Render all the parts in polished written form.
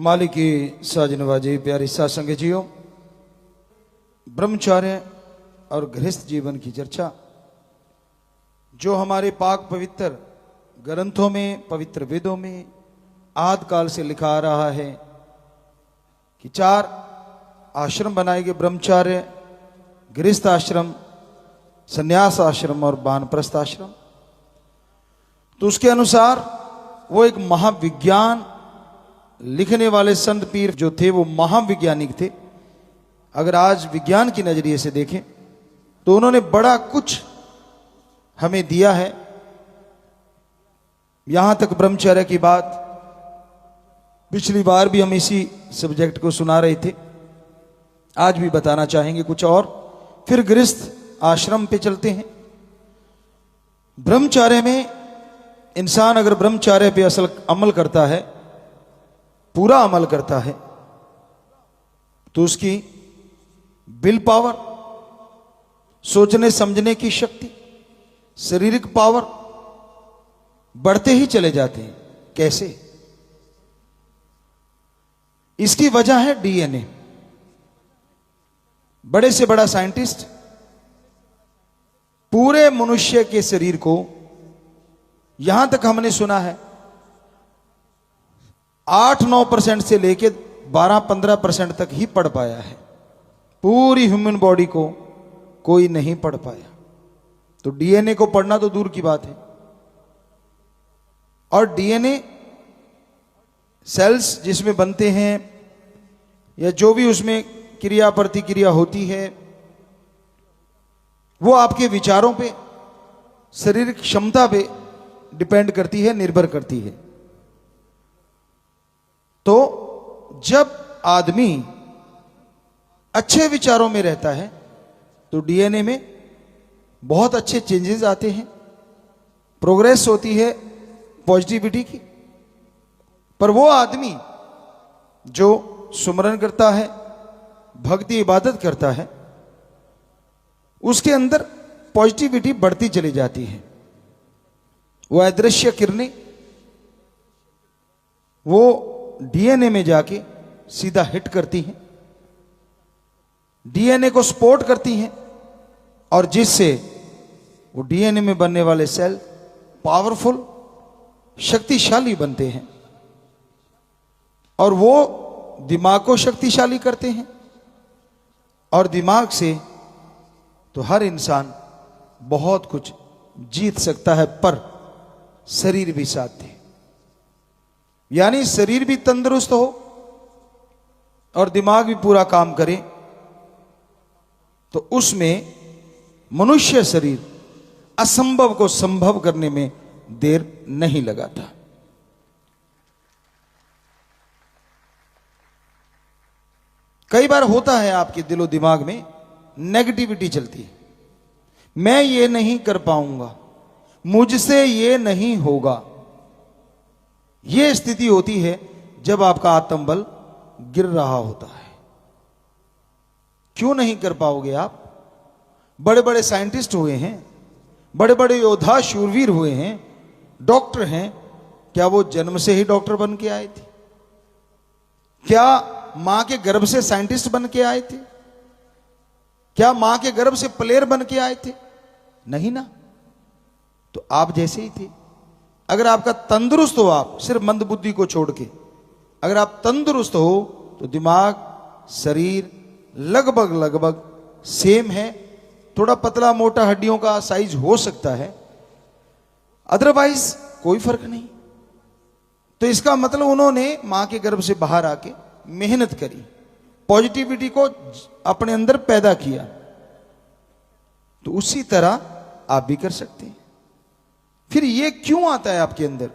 मालिक की साजनवाजी प्यारी सासंग जियो, ब्रह्मचार्य और गृहस्थ जीवन की चर्चा जो हमारे पाक पवित्र ग्रंथों में, पवित्र वेदों में आदि काल से लिखा आ रहा है कि 4 आश्रम बनाए गए, ब्रह्मचार्य, गृहस्थ आश्रम, संन्यास आश्रम और वानप्रस्थ आश्रम। तो उसके अनुसार वो एक महाविज्ञान लिखने वाले संत पीर जो थे वो महाविज्ञानिक थे। अगर आज विज्ञान की नजरिए से देखें तो उन्होंने बड़ा कुछ हमें दिया है। यहां तक ब्रह्मचर्य की बात पिछली बार भी हम इसी सब्जेक्ट को सुना रहे थे, आज भी बताना चाहेंगे कुछ और। फिर गृहस्थ आश्रम पे चलते हैं। ब्रह्मचर्य में इंसान अगर ब्रह्मचर्य पे असल अमल करता है, पूरा अमल करता है, तो उसकी विल पावर, सोचने समझने की शक्ति, शारीरिक पावर बढ़ते ही चले जाते हैं। कैसे? इसकी वजह है डीएनए। बड़े से बड़ा साइंटिस्ट पूरे मनुष्य के शरीर को, यहां तक हमने सुना है 8-9% से लेकर 12-15% तक ही पढ़ पाया है। पूरी ह्यूमन बॉडी को कोई नहीं पढ़ पाया। तो डीएनए को पढ़ना तो दूर की बात है। और डीएनए सेल्स जिसमें बनते हैं या जो भी उसमें क्रिया प्रतिक्रिया होती है, वो आपके विचारों पे, शारीरिक क्षमता पे डिपेंड करती है, निर्भर करती है। तो जब आदमी अच्छे विचारों में रहता है तो डीएनए में बहुत अच्छे चेंजेस आते हैं, प्रोग्रेस होती है पॉजिटिविटी की। पर वो आदमी जो सुमरन करता है, भक्ति इबादत करता है, उसके अंदर पॉजिटिविटी बढ़ती चली जाती है। वो अदृश्य किरणें वो डीएनए में जाके सीधा हिट करती हैं, डीएनए को सपोर्ट करती हैं, और जिससे वो डीएनए में बनने वाले सेल पावरफुल, शक्तिशाली बनते हैं। और वो दिमाग को शक्तिशाली करते हैं। और दिमाग से तो हर इंसान बहुत कुछ जीत सकता है, पर शरीर भी साथ दे। यानी शरीर भी तंदुरुस्त हो और दिमाग भी पूरा काम करे, तो उसमें मनुष्य शरीर असंभव को संभव करने में देर नहीं लगाता। कई बार होता है आपके दिलो दिमाग में नेगेटिविटी चलती है, मैं ये नहीं कर पाऊंगा, मुझसे ये नहीं होगा। यह स्थिति होती है जब आपका आत्मबल गिर रहा होता है। क्यों नहीं कर पाओगे आप? बड़े बड़े साइंटिस्ट हुए हैं, बड़े बड़े योद्धा शूरवीर हुए हैं, डॉक्टर हैं। क्या वो जन्म से ही डॉक्टर बन के आए थे? क्या मां के गर्भ से साइंटिस्ट बन के आए थे? क्या मां के गर्भ से प्लेयर बन के आए थे? नहीं ना। तो आप जैसे ही थे। अगर आपका तंदुरुस्त हो, आप सिर्फ मंदबुद्धि को छोड़ के अगर आप तंदुरुस्त हो, तो दिमाग, शरीर लगभग सेम है। थोड़ा पतला मोटा हड्डियों का साइज हो सकता है, अदरवाइज कोई फर्क नहीं। तो इसका मतलब उन्होंने मां के गर्भ से बाहर आके मेहनत करी, पॉजिटिविटी को अपने अंदर पैदा किया। तो उसी तरह आप भी कर सकते हैं। फिर ये क्यों आता है आपके अंदर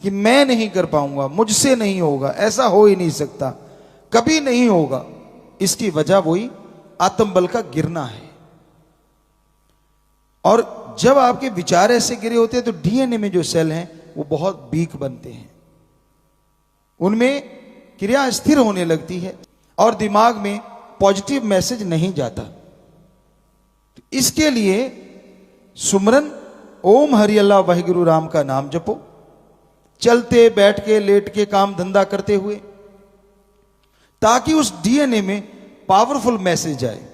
कि मैं नहीं कर पाऊंगा, मुझसे नहीं होगा, ऐसा हो ही नहीं सकता, कभी नहीं होगा? इसकी वजह वही आत्मबल का गिरना है। और जब आपके विचार ऐसे गिरे होते हैं तो डीएनए में जो सेल हैं वो बहुत वीक बनते हैं, उनमें क्रिया स्थिर होने लगती है और दिमाग में पॉजिटिव मैसेज नहीं जाता। तो इसके लिए सुमरन ओम हरि अल्लाह वाहिगुरु राम का नाम जपो, चलते बैठ के लेट के काम धंधा करते हुए ताकि उस डीएनए में पावरफुल मैसेज आए।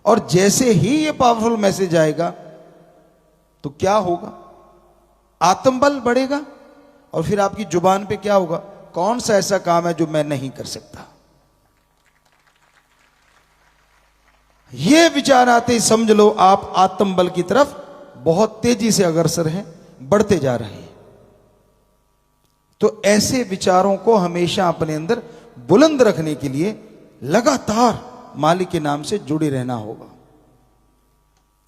और जैसे ही ये पावरफुल मैसेज आएगा तो क्या होगा, आत्मबल बढ़ेगा। और फिर आपकी जुबान पे क्या होगा, कौन सा ऐसा काम है जो मैं नहीं कर सकता। ये विचार आते ही समझ लो आप आत्मबल की तरफ बहुत तेजी से अग्रसर हैं, बढ़ते जा रहे हैं। तो ऐसे विचारों को हमेशा अपने अंदर बुलंद रखने के लिए लगातार मालिक के नाम से जुड़े रहना होगा।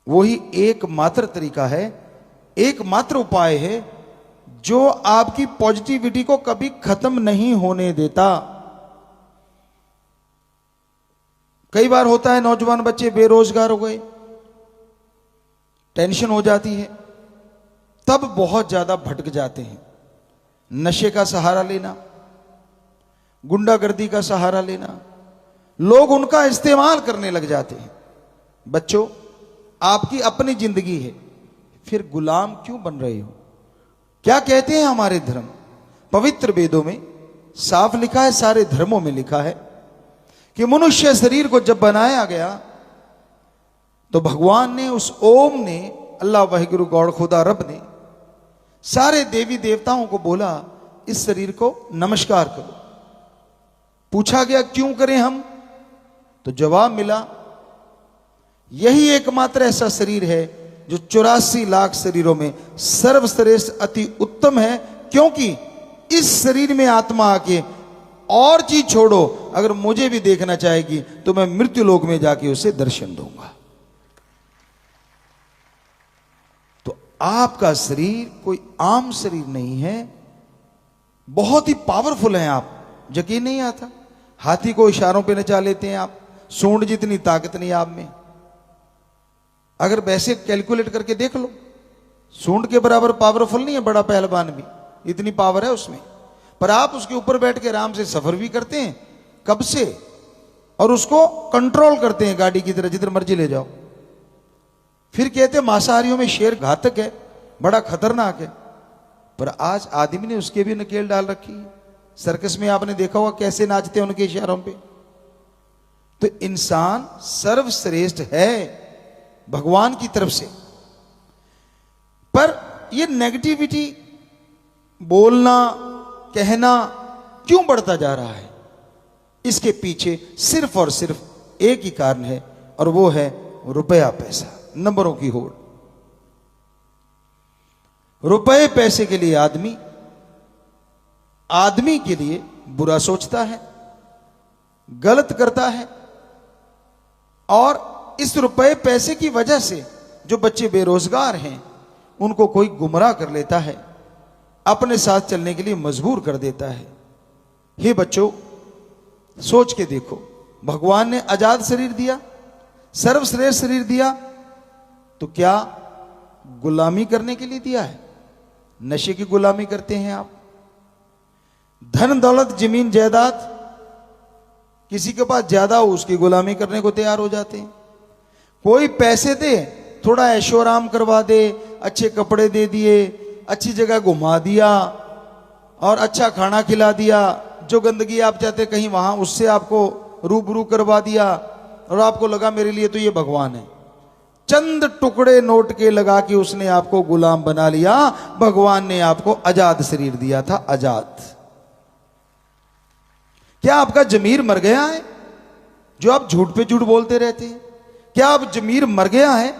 वही एकमात्र तरीका है, एकमात्र उपाय है जो आपकी पॉजिटिविटी को कभी खत्म नहीं होने देता। कई बार होता है नौजवान बच्चे बेरोजगार हो गए, टेंशन हो जाती है, तब बहुत ज्यादा भटक जाते हैं। नशे का सहारा लेना, गुंडागर्दी का सहारा लेना, लोग उनका इस्तेमाल करने लग जाते हैं। बच्चों, आपकी अपनी जिंदगी है, फिर गुलाम क्यों बन रहे हो? क्या कहते हैं हमारे धर्म? पवित्र वेदों में साफ लिखा है, सारे धर्मों में लिखा है कि मनुष्य शरीर को जब बनाया गया तो भगवान ने, उस ओम ने, अल्लाह वाहिगुरु गौड़ खुदा रब ने सारे देवी देवताओं को बोला इस शरीर को नमस्कार करो। पूछा गया क्यों करें हम? तो जवाब मिला यही एकमात्र ऐसा शरीर है जो 84 लाख शरीरों में सर्वश्रेष्ठ अति उत्तम है, क्योंकि इस शरीर में आत्मा आके और चीज छोड़ो, अगर मुझे भी देखना चाहेगी तो मैं मृत्यु लोक में जाके उसे दर्शन दूंगा। तो आपका शरीर कोई आम शरीर नहीं है, बहुत ही पावरफुल है। आप यकीन नहीं आता, हाथी को इशारों पे नचा लेते हैं आप, सूंड जितनी ताकत नहीं आप में। अगर वैसे कैलकुलेट करके देख लो, सूंड के बराबर पावरफुल नहीं है बड़ा पहलवान भी, इतनी पावर है उसमें। पर आप उसके ऊपर बैठ के आराम से सफर भी करते हैं कब से, और उसको कंट्रोल करते हैं गाड़ी की तरह, जिधर मर्जी ले जाओ। फिर कहते हैं मांसाहारियों में शेर घातक है, बड़ा खतरनाक है, पर आज आदमी ने उसके भी नकेल डाल रखी है। सर्कस में आपने देखा होगा कैसे नाचते हैं उनके इशारों पे। तो इंसान सर्वश्रेष्ठ है भगवान की तरफ से। पर ये नेगेटिविटी बोलना, कहना क्यों बढ़ता जा रहा है? इसके पीछे सिर्फ और सिर्फ एक ही कारण है, और वो है रुपया पैसा, नंबरों की होड़। रुपए पैसे के लिए आदमी के लिए बुरा सोचता है, गलत करता है, और इस रुपए पैसे की वजह से जो बच्चे बेरोजगार हैं उनको कोई गुमराह कर लेता है, अपने साथ चलने के लिए मजबूर कर देता है। हे बच्चों, सोच के देखो, भगवान ने आजाद शरीर दिया, सर्वश्रेष्ठ शरीर दिया, तो क्या गुलामी करने के लिए दिया है? नशे की गुलामी करते हैं आप। धन दौलत जमीन जायदाद किसी के पास ज्यादा हो उसकी गुलामी करने को तैयार हो जाते हैं। कोई पैसे दे, थोड़ा ऐशो आराम करवा दे, अच्छे कपड़े दे दिए, अच्छी जगह घुमा दिया और अच्छा खाना खिला दिया, जो गंदगी आप चाहते कहीं वहां उससे आपको रूबरू करवा दिया, और आपको लगा मेरे लिए तो ये भगवान है। चंद टुकड़े नोट के लगा के उसने आपको गुलाम बना लिया। भगवान ने आपको आजाद शरीर दिया था, आजाद। क्या आपका जमीर मर गया है जो आप झूठ पे झूठ बोलते रहते हैं? क्या आप जमीर मर गया है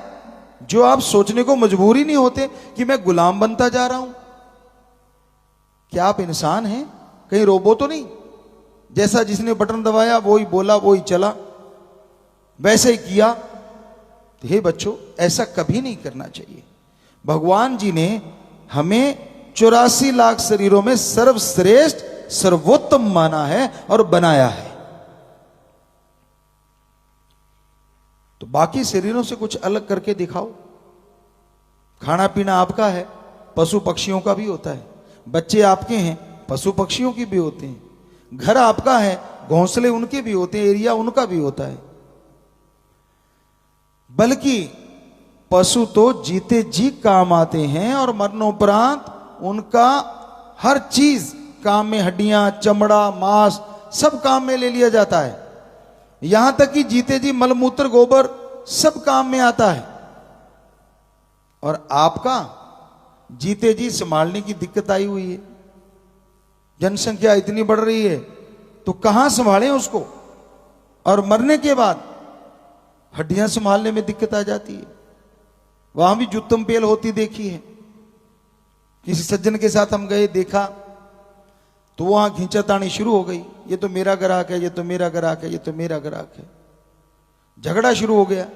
जो आप सोचने को मजबूर ही नहीं होते कि मैं गुलाम बनता जा रहा हूं? क्या आप इंसान हैं, कहीं रोबो तो नहीं? जैसा जिसने बटन दबाया वही बोला, वही चला, वैसे ही किया। तो हे बच्चों, ऐसा कभी नहीं करना चाहिए। भगवान जी ने हमें 84 लाख शरीरों में सर्वश्रेष्ठ, सर्वोत्तम माना है और बनाया है। तो बाकी शरीरों से कुछ अलग करके दिखाओ। खाना पीना आपका है, पशु पक्षियों का भी होता है। बच्चे आपके हैं, पशु पक्षियों की भी होते हैं। घर आपका है, घोंसले उनके भी होते हैं, एरिया उनका भी होता है। बल्कि पशु तो जीते जी काम आते हैं, और मरणोपरांत उनका हर चीज काम में, हड्डियां, चमड़ा, मांस सब काम में ले लिया जाता है। यहां तक कि जीते जी मलमूत्र गोबर सब काम में आता है। और आपका जीते जी संभालने की दिक्कत आई हुई है। जनसंख्या इतनी बढ़ रही है तो कहां संभालें उसको, और मरने के बाद हड्डियां संभालने में दिक्कत आ जाती है। वहां भी जुत्तम पेल होती देखी है। किसी सज्जन के साथ हम गए, देखा तो वहां खींचातानी शुरू हो गई, ये तो मेरा ग्राहक है, ये तो मेरा ग्राहक है, ये तो मेरा ग्राहक है। झगड़ा शुरू हो गया।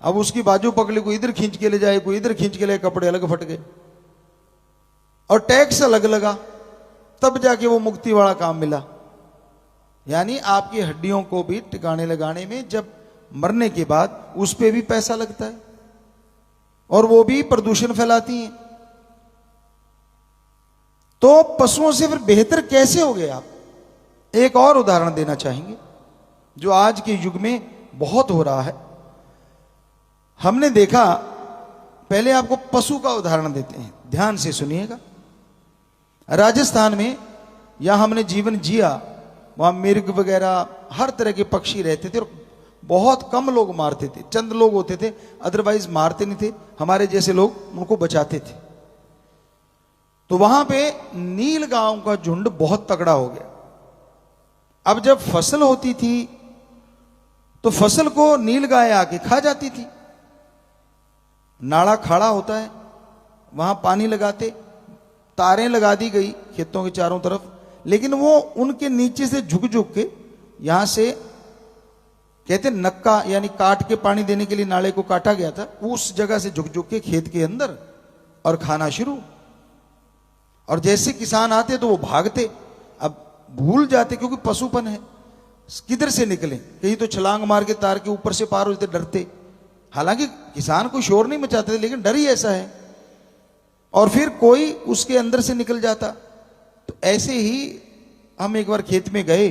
अब उसकी बाजू पकड़ी, कोई इधर खींच के ले जाए, कोई इधर खींच के ले, कपड़े अलग फट गए और टैक्स अलग लगा। तब जाके वो मुक्ति वाला काम मिला। यानी आपकी हड्डियों को भी टिकाने लगाने में जब मरने के बाद उस पे भी पैसा लगता है, और वो भी प्रदूषण फैलाती हैं। तो पशुओं से फिर बेहतर कैसे हो गए आप? एक और उदाहरण देना चाहेंगे जो आज के युग में बहुत हो रहा है। हमने देखा, पहले आपको पशु का उदाहरण देते हैं, ध्यान से सुनिएगा। राजस्थान में यहां हमने जीवन जिया, वहां मिर्ग वगैरह हर तरह के पक्षी रहते थे और बहुत कम लोग मारते थे। चंद लोग होते थे, अदरवाइज मारते नहीं थे। हमारे जैसे लोग उनको बचाते थे। तो वहां पे नील गांव का झुंड बहुत तगड़ा हो गया। अब जब फसल होती थी तो फसल को नील गाय आके खा जाती थी। नाला खाड़ा होता है, वहां पानी लगाते, तारें लगा दी गई खेतों के चारों तरफ, लेकिन वो उनके नीचे से झुक झुक के, यहां से कहते नक्का यानी काट के पानी देने के लिए नाले को काटा गया था, उस जगह से झुक झुक के खेत के अंदर और खाना शुरू। और जैसे किसान आते तो वो भागते, अब भूल जाते क्योंकि पशुपन है, किधर से निकले, कहीं तो छलांग मार के तार के ऊपर से पार होते, डरते। हालांकि किसान कोई शोर नहीं मचाते थे, लेकिन डर ही ऐसा है। और फिर कोई उसके अंदर से निकल जाता। तो ऐसे ही हम एक बार खेत में गए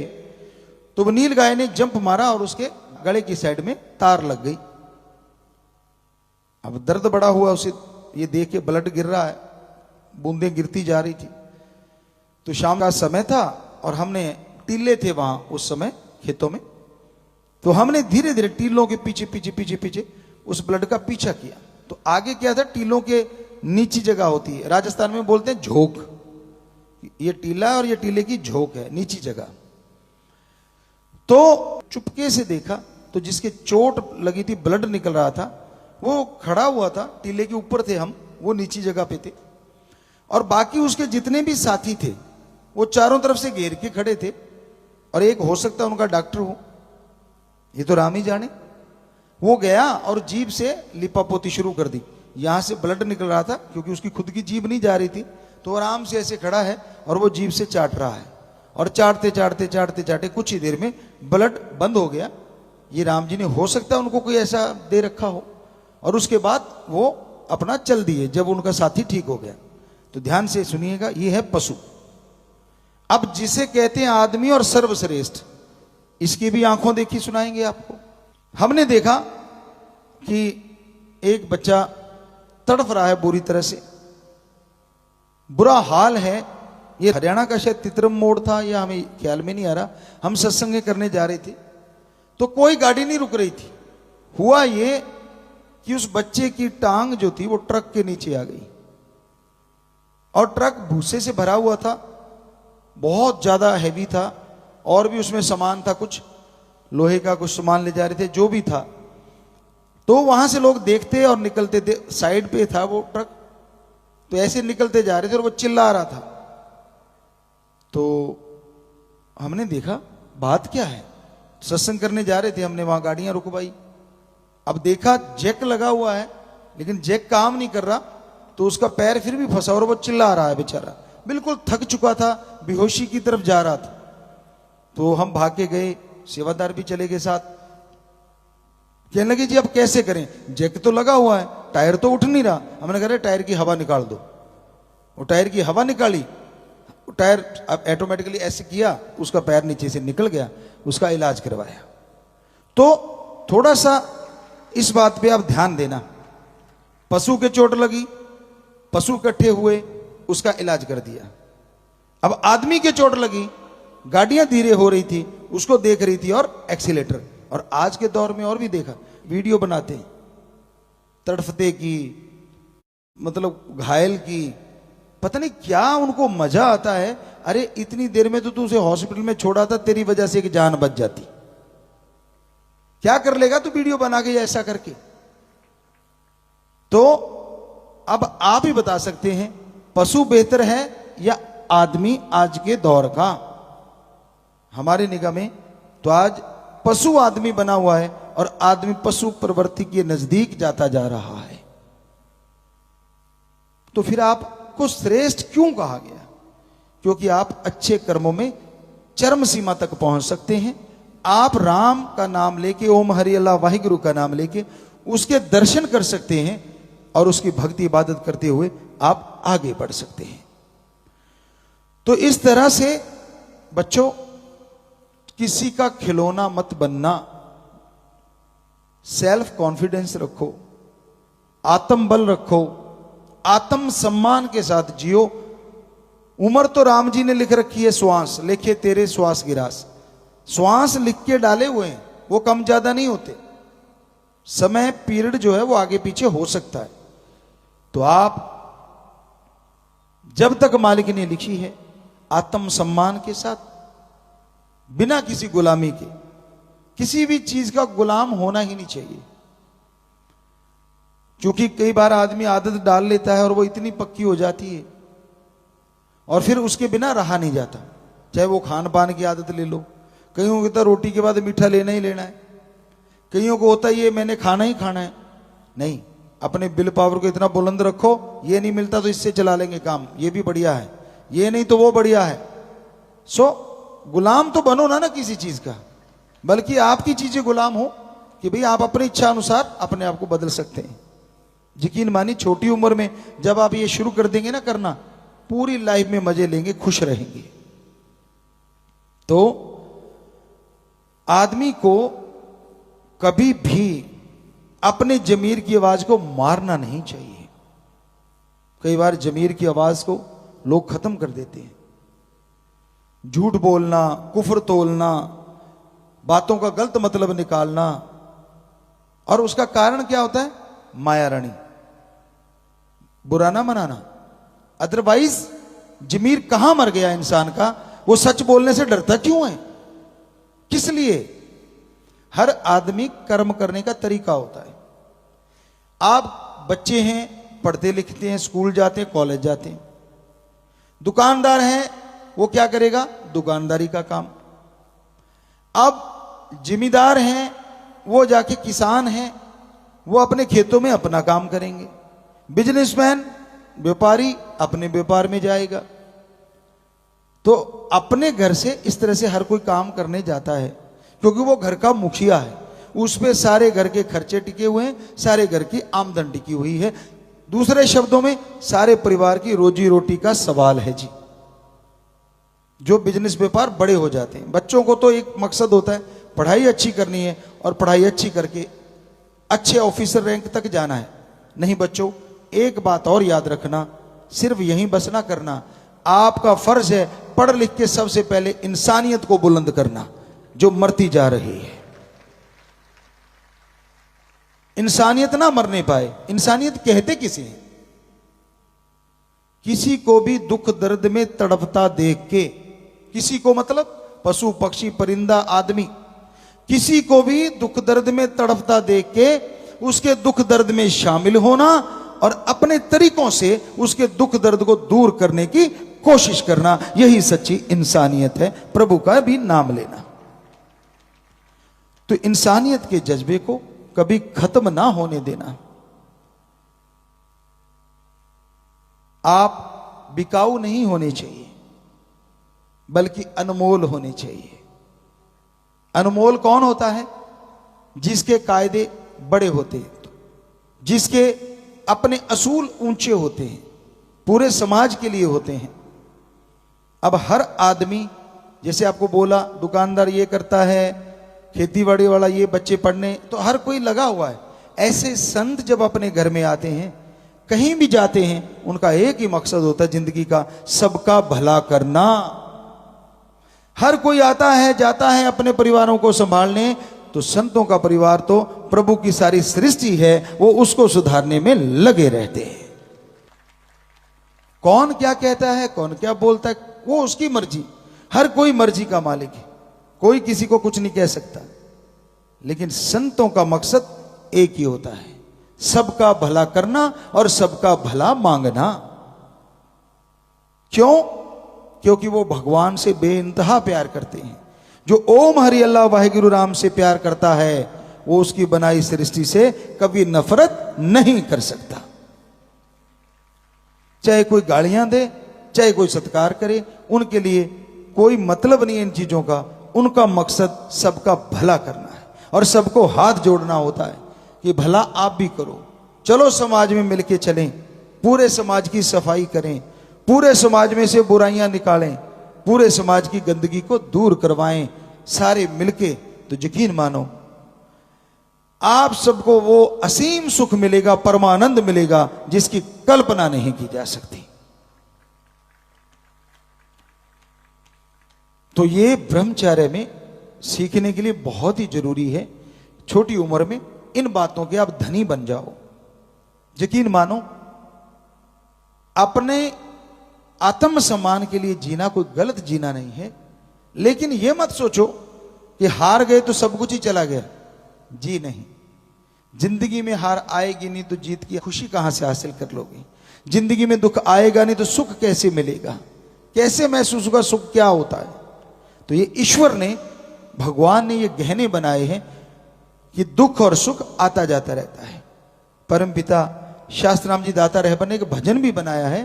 तो वो नील गाय ने जंप मारा और उसके गले की साइड में तार लग गई। अब दर्द बड़ा हुआ उसे, ये देख के ब्लड गिर रहा है, बूंदें गिरती जा रही थी। तो शाम का समय था और हमने टीले थे वहां उस समय खेतों में, तो हमने धीरे धीरे टीलों के पीछे पीछे पीछे पीछे उस ब्लड का पीछा किया। तो आगे क्या था, टीलों के नीची जगह होती है, राजस्थान में बोलते हैं झोंक। ये टीला और ये टीले की झोंक है, नीची जगह। तो चुपके से देखा तो जिसके चोट लगी थी, ब्लड निकल रहा था, वो खड़ा हुआ था, टीले के ऊपर थे हम, वो नीची जगह पे थे। और बाकी उसके जितने भी साथी थे वो चारों तरफ से घेर के खड़े थे। और एक हो सकता है उनका डॉक्टर हो, ये तो राम ही जाने। वो गया और जीभ से लिपापोती शुरू कर दी। यहां से ब्लड निकल रहा था क्योंकि उसकी खुद की जीभ नहीं जा रही थी, तो आराम से ऐसे खड़ा है और वो जीभ से चाट रहा है। और चाटते चाटते चाटते चाटते कुछ ही देर में ब्लड बंद हो गया। ये राम जी ने हो सकता है उनको कोई ऐसा दे रखा हो। और उसके बाद वो अपना चल दिए जब उनका साथी ठीक हो गया। तो ध्यान से सुनिएगा, ये है पशु। अब जिसे कहते हैं आदमी और सर्वश्रेष्ठ, इसकी भी आंखों देखी सुनाएंगे आपको। हमने देखा कि एक बच्चा तड़फ रहा है बुरी तरह से, बुरा हाल है। ये हरियाणा का शायद तितरम मोड़ था या हमें ख्याल में नहीं आ रहा। हम सत्संग करने जा रहे थे तो कोई गाड़ी नहीं रुक रही थी। हुआ ये कि उस बच्चे की टांग जो थी वो ट्रक के नीचे आ गई और ट्रक भूसे से भरा हुआ था, बहुत ज्यादा हैवी था, और भी उसमें सामान था, कुछ लोहे का कुछ सामान ले जा रहे थे, जो भी था। तो वहां से लोग देखते और निकलते थे, साइड पे था वो ट्रक, तो ऐसे निकलते जा रहे थे और वो चिल्ला रहा था। तो हमने देखा बात क्या है, सत्संग करने जा रहे थे, हमने वहां गाड़ियां रुकवाई। अब देखा जैक लगा हुआ है लेकिन जैक काम नहीं कर रहा, तो उसका पैर फिर भी फंसा और वो चिल्ला रहा है बेचारा, बिल्कुल थक चुका था, बेहोशी की तरफ जा रहा था। तो हम भाग के गए, सेवादार भी चले गए साथ। कहने लगे जी अब कैसे करें, जैक तो लगा हुआ है, टायर तो उठ नहीं रहा। हमने कहा टायर की हवा निकाल दो। वो टायर की हवा निकाली, टायर अब ऑटोमेटिकली ऐसे किया, उसका पैर नीचे से निकल गया, उसका इलाज करवाया। तो थोड़ा सा इस बात पे आप ध्यान देना, पशु के चोट लगी, पशु इकट्ठे हुए, उसका इलाज कर दिया। अब आदमी के चोट लगी गाड़ियां धीरे हो रही थी, उसको देख रही थी, और एक्सीलेटर। और आज के दौर में और भी देखा, वीडियो बनाते हैं तड़फते की, मतलब घायल की, पता नहीं क्या उनको मजा आता है। अरे इतनी देर में तो तू उसे हॉस्पिटल में छोड़ा था, तेरी वजह से एक जान बच जाती, क्या कर लेगा तू वीडियो बना के ऐसा करके। तो अब आप ही बता सकते हैं, पशु बेहतर है या आदमी आज के दौर का? हमारी निगाह में तो आज पशु आदमी बना हुआ है, और आदमी पशु प्रवृत्ति के नजदीक जाता जा रहा है। तो फिर आपको श्रेष्ठ क्यों कहा गया? क्योंकि आप अच्छे कर्मों में चरम सीमा तक पहुंच सकते हैं। आप राम का नाम लेके, ओम हरि अल्लाह वाहिगुरु का नाम लेके उसके दर्शन कर सकते हैं, और उसकी भक्ति इबादत करते हुए आप आगे बढ़ सकते हैं। तो इस तरह से बच्चों, किसी का खिलौना मत बनना, सेल्फ कॉन्फिडेंस रखो, आत्मबल रखो, आत्म सम्मान के साथ जियो। उम्र तो राम जी ने लिख रखी है, श्वास लिखे तेरे श्वास गिरास, श्वास लिख के डाले हुए हैं, वो कम ज्यादा नहीं होते। समय पीरियड जो है वो आगे पीछे हो सकता है। तो आप जब तक मालिक ने लिखी है, आत्म सम्मान के साथ, बिना किसी गुलामी के, किसी भी चीज का गुलाम होना ही नहीं चाहिए। क्योंकि कई बार आदमी आदत डाल लेता है और वो इतनी पक्की हो जाती है, और फिर उसके बिना रहा नहीं जाता। चाहे वो खान पान की आदत ले लो, कईयों को तो रोटी के बाद मीठा लेना ही लेना है, कईयों को होता है ये मैंने खाना ही खाना है। नहीं, अपने बिल पावर को इतना बुलंद रखो, ये नहीं मिलता तो इससे चला लेंगे काम, ये भी बढ़िया है, ये नहीं तो वो बढ़िया है। सो गुलाम तो बनो ना किसी चीज का, बल्कि आपकी चीजें गुलाम हो, कि भाई आप अपनी इच्छा अनुसार अपने आप को बदल सकते हैं। यकीन मानिए, छोटी उम्र में जब आप ये शुरू कर देंगे ना करना, पूरी लाइफ में मजे लेंगे, खुश रहेंगे। तो आदमी को कभी भी अपने जमीर की आवाज को मारना नहीं चाहिए। कई बार जमीर की आवाज को लोग खत्म कर देते हैं। झूठ बोलना, कुफ्र तोलना, बातों का गलत मतलब निकालना, और उसका कारण क्या होता है? माया रानी, बुरा ना मनाना। अदरवाइज जमीर कहां मर गया इंसान का? वो सच बोलने से डरता क्यों है? किस लिए? हर आदमी कर्म करने का तरीका होता है। आप बच्चे हैं, पढ़ते लिखते हैं, स्कूल जाते हैं, कॉलेज जाते हैं। दुकानदार हैं, वो क्या करेगा? दुकानदारी का काम। अब जिम्मेदार हैं, वो जाके किसान हैं, वो अपने खेतों में अपना काम करेंगे। बिजनेसमैन, व्यापारी अपने व्यापार में जाएगा। तो अपने घर से इस तरह से हर कोई काम करने जाता है, क्योंकि वो घर का मुखिया है, उस पे सारे घर के खर्चे टिके हुए हैं, सारे घर की आमदन टिकी हुई है। दूसरे शब्दों में सारे परिवार की रोजी रोटी का सवाल है जी। जो बिजनेस व्यापार बड़े हो जाते हैं, बच्चों को तो एक मकसद होता है, पढ़ाई अच्छी करनी है, और पढ़ाई अच्छी करके अच्छे ऑफिसर रैंक तक जाना है। नहीं बच्चों, एक बात और याद रखना, सिर्फ यहीं बस ना करना, आपका फर्ज है पढ़ लिख के सबसे पहले इंसानियत को बुलंद करना, जो मरती जा रही है। इंसानियत ना मरने पाए। इंसानियत कहते किसे हैं? किसी को भी दुख दर्द में तड़पता देख के, किसी को मतलब पशु पक्षी परिंदा आदमी, किसी को भी दुख दर्द में तड़पता देख के उसके दुख दर्द में शामिल होना, और अपने तरीकों से उसके दुख दर्द को दूर करने की कोशिश करना, यही सच्ची इंसानियत है। प्रभु का भी नाम लेना। तो इंसानियत के जज्बे को कभी खत्म ना होने देना। आप बिकाऊ नहीं होने चाहिए, बल्कि अनमोल होने चाहिए। अनमोल कौन होता है? जिसके कायदे बड़े होते हैं, जिसके अपने असूल ऊंचे होते हैं, पूरे समाज के लिए होते हैं। अब हर आदमी, जैसे आपको बोला, दुकानदार ये करता है, खेतीबाड़ी वाला ये, बच्चे पढ़ने, तो हर कोई लगा हुआ है। ऐसे संत जब अपने घर में आते हैं, कहीं भी जाते हैं, उनका एक ही मकसद होता है जिंदगी का, सबका भला करना। हर कोई आता है जाता है अपने परिवारों को संभालने, तो संतों का परिवार तो प्रभु की सारी सृष्टि है, वो उसको सुधारने में लगे रहते हैं। कौन क्या कहता है, कौन क्या बोलता है, वो उसकी मर्जी। हर कोई मर्जी का मालिक है, कोई किसी को कुछ नहीं कह सकता। लेकिन संतों का मकसद एक ही होता है, सबका भला करना और सबका भला मांगना। क्यों? क्योंकि वो भगवान से बेइंतहा प्यार करते हैं। जो ओम हरि अल्लाह वाहिगुरु राम से प्यार करता है, वो उसकी बनाई सृष्टि से कभी नफरत नहीं कर सकता। चाहे कोई गालियां दे, चाहे कोई सत्कार करे, उनके लिए कोई मतलब नहीं इन चीजों का। उनका मकसद सबका भला करना है और सबको हाथ जोड़ना होता है कि भला आप भी करो, चलो समाज में मिलके चलें, पूरे समाज की सफाई करें, पूरे समाज में से बुराइयां निकालें, पूरे समाज की गंदगी को दूर करवाएं, सारे मिलके। तो यकीन मानो आप सबको वो असीम सुख मिलेगा, परमानंद मिलेगा, जिसकी कल्पना नहीं की जा सकती। तो ये ब्रह्मचर्य में सीखने के लिए बहुत ही जरूरी है। छोटी उम्र में इन बातों के आप धनी बन जाओ। यकीन मानो अपने आत्म सम्मान के लिए जीना कोई गलत जीना नहीं है, लेकिन यह मत सोचो कि हार गए तो सब कुछ ही चला गया। जी नहीं, जिंदगी में हार आएगी नहीं तो जीत की खुशी कहां से हासिल कर लोगे? जिंदगी में दुख आएगा नहीं तो सुख कैसे मिलेगा? कैसे महसूस होगा सुख क्या होता है? तो ये ईश्वर ने, भगवान ने ये गहने बनाए हैं कि दुख और सुख आता जाता रहता है। परमपिता शास्त्राम जी दाता रहबर ने एक भजन भी बनाया है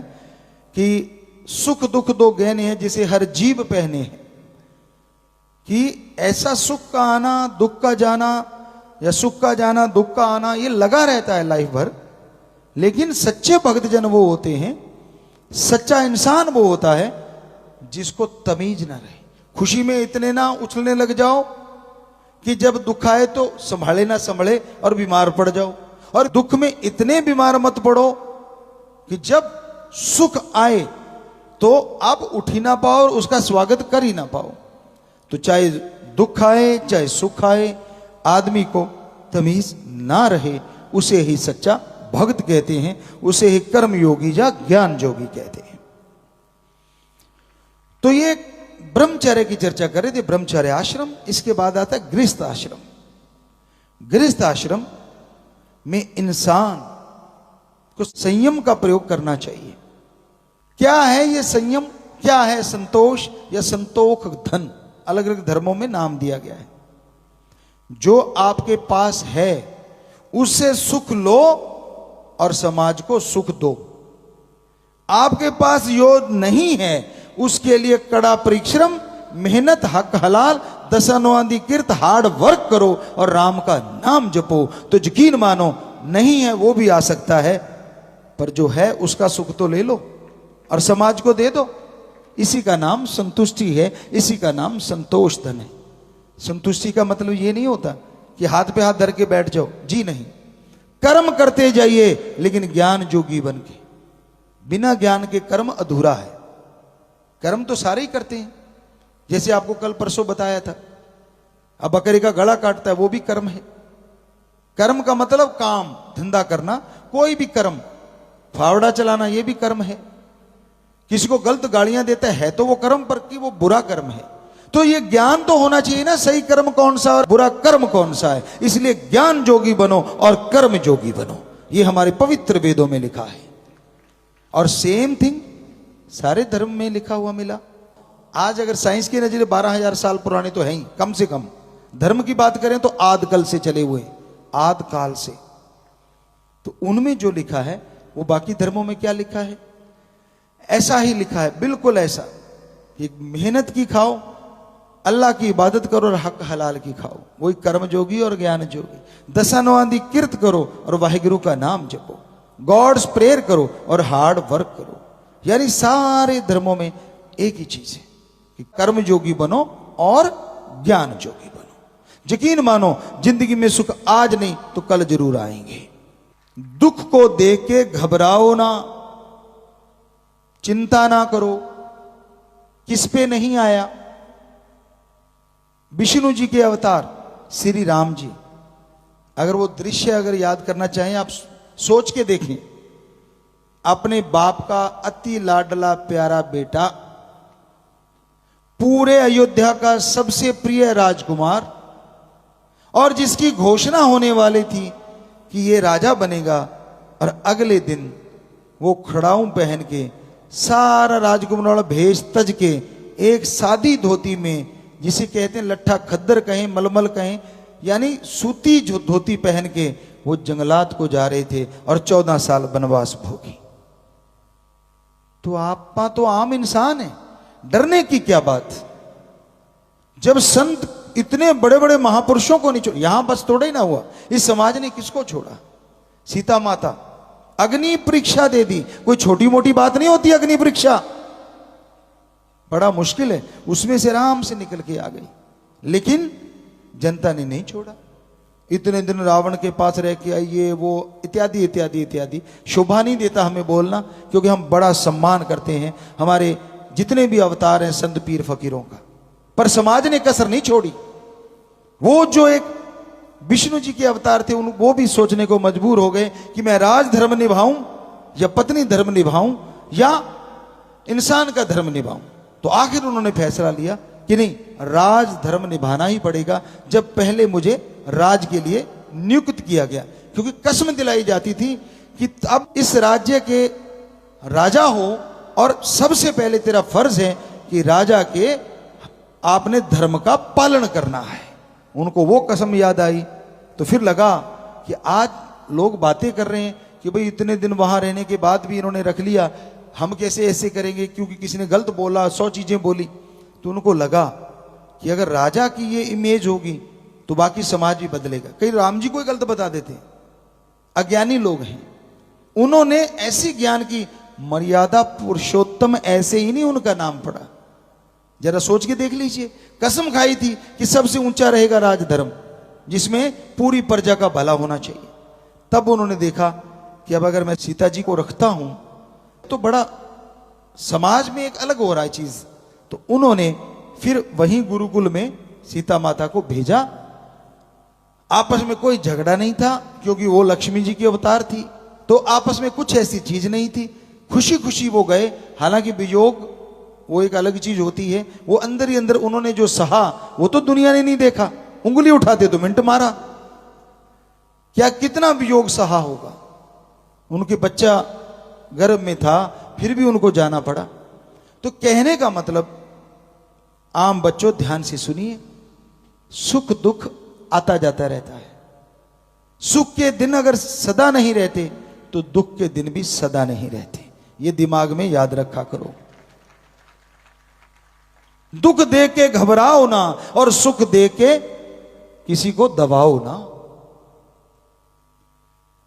कि सुख दुख दो गहने हैं जिसे हर जीव पहने हैं। कि ऐसा सुख का आना दुख का जाना, या सुख का जाना दुख का आना, ये लगा रहता है लाइफ भर। लेकिन सच्चे भक्तजन वो होते हैं, सच्चा इंसान वो होता है जिसको तमीज ना रहे। खुशी में इतने ना उछलने लग जाओ कि जब दुख आए तो संभाले ना संभले और बीमार पड़ जाओ, और दुख में इतने बीमार मत पड़ो कि जब सुख आए तो आप उठ ही ना पाओ और उसका स्वागत कर ही ना पाओ। तो चाहे दुख आए चाहे सुख आए, आदमी को तमीज ना रहे, उसे ही सच्चा भक्त कहते हैं, उसे ही कर्म योगी या ज्ञान योगी कहते हैं। तो ये ब्रह्मचर्य की चर्चा कर रहे थे, ब्रह्मचर्य आश्रम। इसके बाद आता है गृहस्थ आश्रम। गृहस्थ आश्रम में इंसान को संयम का प्रयोग करना चाहिए। क्या है ये संयम? क्या है संतोष या संतोख धन? अलग अलग धर्मों में नाम दिया गया है। जो आपके पास है उससे सुख लो और समाज को सुख दो। आपके पास जो नहीं है उसके लिए कड़ा परिश्रम, मेहनत, हक हलाल, दशानुआदि कीर्त, हार्ड वर्क करो और राम का नाम जपो। तो यकीन मानो नहीं है वो भी आ सकता है, पर जो है उसका सुख तो ले लो और समाज को दे दो। इसी का नाम संतुष्टि है, इसी का नाम संतोष धन है। संतुष्टि का मतलब ये नहीं होता कि हाथ पे हाथ धर के बैठ जाओ, जी नहीं। कर्म करते जाइए लेकिन ज्ञान जोगी बन के। बिना ज्ञान के कर्म अधूरा है। कर्म तो सारे ही करते हैं, जैसे आपको कल परसों बताया था, अब बकरी का गला काटता है वो भी कर्म है। कर्म का मतलब काम धंधा करना, कोई भी कर्म, फावड़ा चलाना ये भी कर्म है। किसी को गलत गालियां देता है तो वो कर्म, पर कि वो बुरा कर्म है। तो ये ज्ञान तो होना चाहिए ना, सही कर्म कौन सा और बुरा कर्म कौन सा है। इसलिए ज्ञान जोगी बनो और कर्म जोगी बनो, ये हमारे पवित्र वेदों में लिखा है। और सेम थिंग सारे धर्म में लिखा हुआ मिला। आज अगर साइंस की नजरिए 12,000 साल पुराने तो है ही कम से कम। धर्म की बात करें तो आदकल से चले हुए, आद काल से। तो उनमें जो लिखा है वो बाकी धर्मों में क्या लिखा है? ऐसा ही लिखा है, बिल्कुल ऐसा कि मेहनत की खाओ, अल्लाह की इबादत करो और हक हलाल की खाओ, वही कर्म जोगी और ज्ञान जोगी। दशानुआदि कीर्त करो और वाहिगुरु का नाम जपो, गॉड्स प्रेयर करो और हार्ड वर्क करो। यानी सारे धर्मों में एक ही चीज है कि कर्म जोगी बनो और ज्ञान जोगी बनो। यकीन मानो जिंदगी में सुख आज नहीं तो कल जरूर आएंगे। दुख को देख के घबराओ ना, चिंता ना करो, किस पे नहीं आया, विष्णु जी के अवतार श्री राम जी, अगर वो दृश्य अगर याद करना चाहें आप सोच के देखें, अपने बाप का अति लाडला प्यारा बेटा, पूरे अयोध्या का सबसे प्रिय राजकुमार, और जिसकी घोषणा होने वाली थी कि ये राजा बनेगा, और अगले दिन वो खड़ाऊ पहन के सारा राजकुमार वाला भेष तज के एक सादी धोती में, जिसे कहते हैं लट्ठा खद्दर कहें मलमल कहें, यानी सूती जो धोती पहन के वो जंगलात को जा रहे थे और 14 साल वनवास भोगी। तो आप तो आम इंसान है, डरने की क्या बात। जब संत इतने बड़े बड़े महापुरुषों को नहीं छोड़ा, यहां बस थोड़ा ही ना हुआ, इस समाज ने किसको छोड़ा? सीता माता अग्नि परीक्षा दे दी, कोई छोटी मोटी बात नहीं होती अग्नि परीक्षा, बड़ा मुश्किल है, उसमें से आराम से निकल के आ गई, लेकिन जनता ने नहीं छोड़ा। इतने दिन रावण के पास रह के आइए वो इत्यादि इत्यादि इत्यादि, शोभा नहीं देता हमें बोलना, क्योंकि हम बड़ा सम्मान करते हैं हमारे जितने भी अवतार हैं संत पीर फकीरों का, पर समाज ने कसर नहीं छोड़ी। वो जो एक विष्णु जी के अवतार थे वो भी सोचने को मजबूर हो गए कि मैं राज धर्म निभाऊं या पत्नी धर्म निभाऊं या इंसान का धर्म निभाऊं। तो आखिर उन्होंने फैसला लिया कि नहीं, राज धर्म निभाना ही पड़ेगा, जब पहले मुझे राज के लिए नियुक्त किया गया, क्योंकि कसम दिलाई जाती थी कि अब इस राज्य के राजा हो और सबसे पहले तेरा फर्ज है कि राजा के आपने धर्म का पालन करना है। उनको वो कसम याद आई, तो फिर लगा कि आज लोग बातें कर रहे हैं कि भाई इतने दिन वहां रहने के बाद भी इन्होंने रख लिया, हम कैसे ऐसे करेंगे, क्योंकि किसी ने गलत बोला, 100 चीजें बोली। तो उनको लगा कि अगर राजा की ये इमेज होगी तो बाकी समाज भी बदलेगा। कहीं राम जी को गलत बता देते, अज्ञानी लोग हैं, उन्होंने ऐसी ज्ञान की मर्यादा पुरुषोत्तम, ऐसे ही नहीं उनका नाम पड़ा। जरा सोच के देख लीजिए, कसम खाई थी कि सबसे ऊंचा रहेगा राजधर्म, जिसमें पूरी प्रजा का भला होना चाहिए। तब उन्होंने देखा कि अब अगर मैं सीता जी को रखता हूं तो बड़ा समाज में एक अलग हो रहा है चीज। तो उन्होंने फिर वहीं गुरुकुल में सीता माता को भेजा। आपस में कोई झगड़ा नहीं था, क्योंकि वो लक्ष्मी जी की अवतार थी, तो आपस में कुछ ऐसी चीज नहीं थी, खुशी खुशी वो गए। हालांकि वियोग वो एक अलग चीज होती है, वो अंदर ही अंदर उन्होंने जो सहा वो तो दुनिया ने नहीं देखा, उंगली उठाते तो मिनट मारा, क्या कितना वियोग सहा होगा। उनके बच्चा गर्भ में था, फिर भी उनको जाना पड़ा। तो कहने का मतलब, आम बच्चों ध्यान से सुनिए, सुख दुख आता जाता रहता है। सुख के दिन अगर सदा नहीं रहते तो दुख के दिन भी सदा नहीं रहते, ये दिमाग में याद रखा करो। दुख दे के घबराओ ना और सुख दे के किसी को दबाओ ना।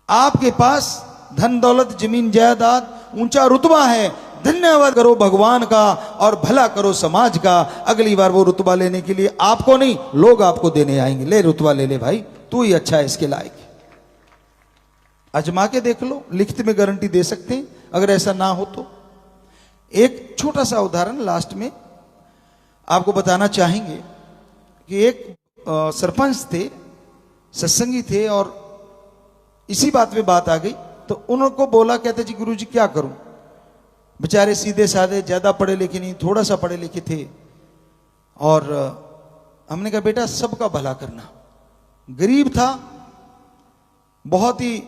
आपके पास धन दौलत जमीन जायदाद ऊंचा रुतबा है, धन्यवाद करो भगवान का और भला करो समाज का। अगली बार वो रुतबा लेने के लिए आपको नहीं, लोग आपको देने आएंगे, ले रुतबा ले ले भाई, तू ही अच्छा है, इसके लायक है। अजमा के देख लो, लिखित में गारंटी दे सकते हैं अगर ऐसा ना हो तो। एक छोटा सा उदाहरण लास्ट में आपको बताना चाहेंगे कि एक सरपंच थे, सत्संगी थे, और इसी बात पे बात आ गई तो उनको बोला, कहते जी गुरु जी क्या करूं। बेचारे सीधे साधे, ज्यादा पढ़े लिखे नहीं, थोड़ा सा पढ़े लिखे थे, और हमने कहा बेटा सबका भला करना। गरीब था, बहुत ही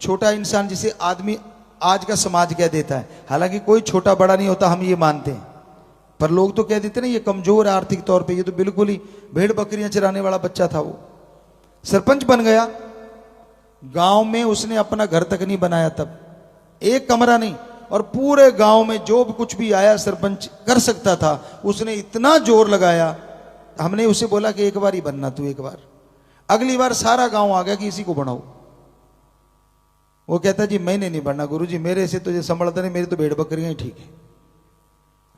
छोटा इंसान, जिसे आदमी आज का समाज कह देता है। हालांकि कोई छोटा बड़ा नहीं होता, हम ये मानते हैं, पर लोग तो कह देते ना ये कमजोर है आर्थिक तौर पे, ये तो बिल्कुल ही भेड़ बकरियां चराने वाला बच्चा था। वो सरपंच बन गया, गांव में उसने अपना घर तक नहीं बनाया, तब एक कमरा नहीं, और पूरे गांव में जो भी कुछ भी आया सरपंच कर सकता था, उसने इतना जोर लगाया। हमने उसे बोला कि एक बार ही बनना तू, एक बार, अगली बार सारा गांव आ गया कि इसी को बनाओ। वो कहता जी मैंने नहीं बनना गुरुजी, मेरे से तो ये संभलता नहीं, मेरी तो भेड़ बकरियां ही ठीक है।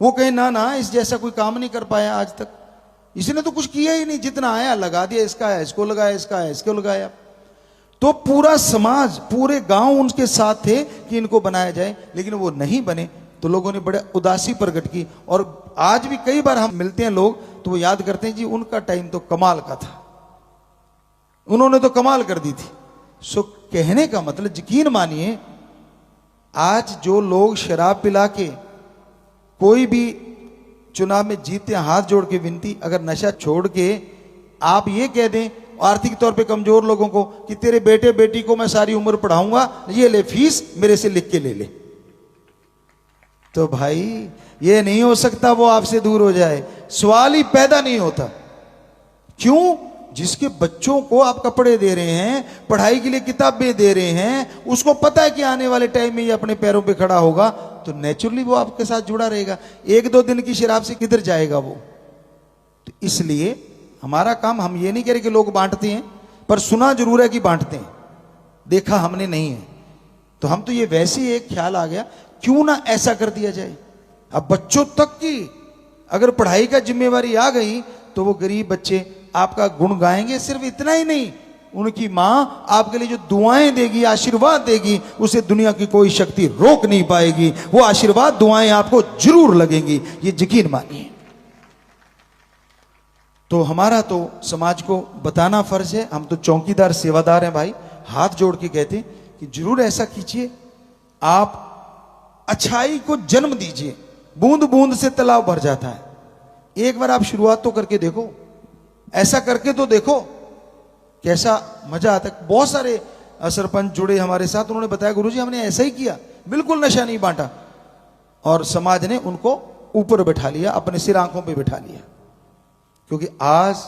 वो कहे ना ना, इस जैसा कोई काम नहीं कर पाया आज तक, इसने तो कुछ किया ही नहीं, जितना आया लगा दिया, इसका है इसको लगाया, इसका है इसको लगाया। तो पूरा समाज, पूरे गांव उनके साथ थे कि इनको बनाया जाए, लेकिन वो नहीं बने। तो लोगों ने बड़े उदासी प्रकट की। और आज भी कई बार हम मिलते हैं लोग, तो वो याद करते हैं जी उनका टाइम तो कमाल का था, उन्होंने तो कमाल कर दी थी। सो कहने का मतलब यकीन मानिए आज जो लोग शराब पिला के कोई भी चुनाव में जीते, हाथ जोड़ के विनती, अगर नशा छोड़ के आप ये कह दें आर्थिक तौर पे कमजोर लोगों को कि तेरे बेटे बेटी को मैं सारी उम्र पढ़ाऊंगा, ये ले फीस मेरे से लिख के ले ले, तो भाई ये नहीं हो सकता वो आपसे दूर हो जाए, सवाल ही पैदा नहीं होता। क्यों? जिसके बच्चों को आप कपड़े दे रहे हैं, पढ़ाई के लिए किताबें दे रहे हैं, उसको पता है कि आने वाले टाइम में ये अपने पैरों पे खड़ा होगा, तो नेचुरली वो आपके साथ जुड़ा रहेगा। एक दो दिन की शराब से किधर जाएगा वो? तो इसलिए हमारा काम, हम ये नहीं कह रहे कि लोग बांटते हैं, पर सुना जरूर है कि बांटते हैं, देखा हमने नहीं है। तो हम तो ये वैसे ही एक ख्याल आ गया, क्यों ना ऐसा कर दिया जाए। अब बच्चों तक की अगर पढ़ाई का जिम्मेवारी आ गई तो वो गरीब बच्चे आपका गुण गाएंगे। सिर्फ इतना ही नहीं, उनकी मां आपके लिए जो दुआएं देगी, आशीर्वाद देगी, उसे दुनिया की कोई शक्ति रोक नहीं पाएगी। वो आशीर्वाद दुआएं आपको जरूर लगेंगी, ये यकीन मानिए। तो हमारा तो समाज को बताना फर्ज है, हम तो चौकीदार सेवादार हैं भाई। हाथ जोड़ के कहते हैं कि जरूर ऐसा कीजिए, आप अच्छाई को जन्म दीजिए। बूंद बूंद से तालाब भर जाता है। एक बार आप शुरुआत तो करके देखो, ऐसा करके तो देखो कैसा मजा आता है। बहुत सारे सरपंच जुड़े हमारे साथ, उन्होंने बताया गुरुजी हमने ऐसा ही किया, बिल्कुल नशा नहीं बांटा, और समाज ने उनको ऊपर बैठा लिया, अपने सिर आंखों पे बैठा लिया। क्योंकि आज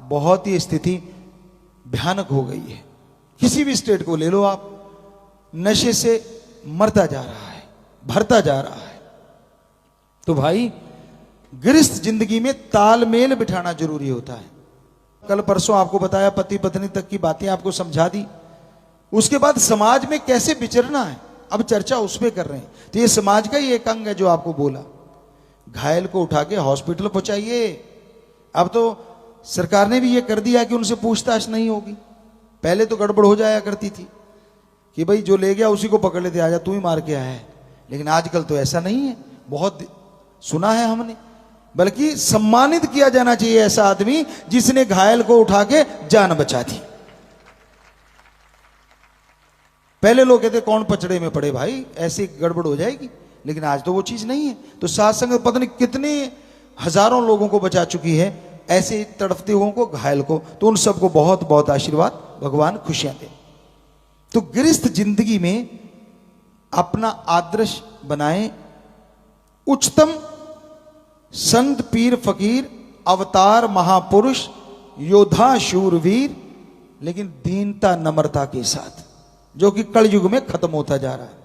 बहुत ही स्थिति भयानक हो गई है। किसी भी स्टेट को ले लो आप, नशे से मरता जा रहा है, भरता जा रहा है। तो भाई गृहस्थ जिंदगी में तालमेल बिठाना जरूरी होता है। कल परसों आपको बताया, पति पत्नी तक की बातें आपको समझा दी। उसके बाद समाज में कैसे विचरना है, अब चर्चा उस पर कर रहे हैं। तो ये समाज का ही एक अंग है जो आपको बोला। घायल को उठा के हॉस्पिटल पहुंचाइए। अब तो सरकार ने भी ये कर दिया कि उनसे पूछताछ नहीं होगी। पहले तो गड़बड़ हो जाया करती थी कि भाई जो ले गया उसी को पकड़ लेते, आजा तू ही मार के आया है। लेकिन आजकल तो ऐसा नहीं है, बहुत सुना है हमने। बल्कि सम्मानित किया जाना चाहिए ऐसा आदमी जिसने घायल को उठा के जान बचा दी। पहले लोग कहते कौन पचड़े में पड़े भाई, ऐसी गड़बड़ हो जाएगी। लेकिन आज तो वो चीज नहीं है। तो साथ संग पता नहीं कितने हजारों लोगों को बचा चुकी है, ऐसे तड़फते हुओं को, घायल को। तो उन सबको बहुत बहुत आशीर्वाद, भगवान खुशियां दे। तो गृहस्थ जिंदगी में अपना आदर्श बनाएं। उच्चतम संत पीर फकीर, अवतार महापुरुष, योद्धा शूरवीर, लेकिन दीनता नम्रता के साथ, जो कि कलयुग में खत्म होता जा रहा है।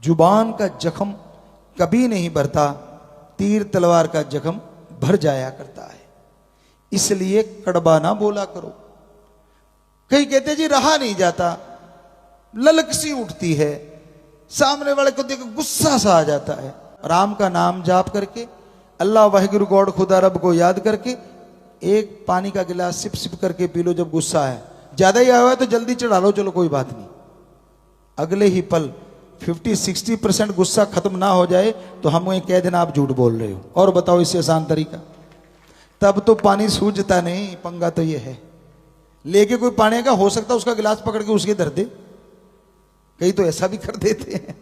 जुबान का जख्म कभी नहीं भरता, तीर तलवार का जख्म भर जाया करता है। इसलिए कड़वा ना बोला करो। कई कहते जी रहा नहीं जाता, ललक सी उठती है, सामने वाले को देख गुस्सा सा आ जाता है। राम का नाम जाप करके, अल्लाह वाहिगुरु गॉड खुदा रब को याद करके, एक पानी का गिलास सिप सिप करके पी लो। जब गुस्सा है, ज्यादा ही आया हुआ है तो जल्दी चढ़ा लो, चलो कोई बात नहीं। अगले ही पल 50-60% गुस्सा खत्म ना हो जाए तो हम कह देना आप झूठ बोल रहे हो। और बताओ इससे आसान तरीका? तब तो पानी सूझता नहीं। पंगा तो ये है, लेके कोई पानी का हो सकता है उसका गिलास पकड़ के उसके धर दे। कई तो ऐसा भी कर देते हैं।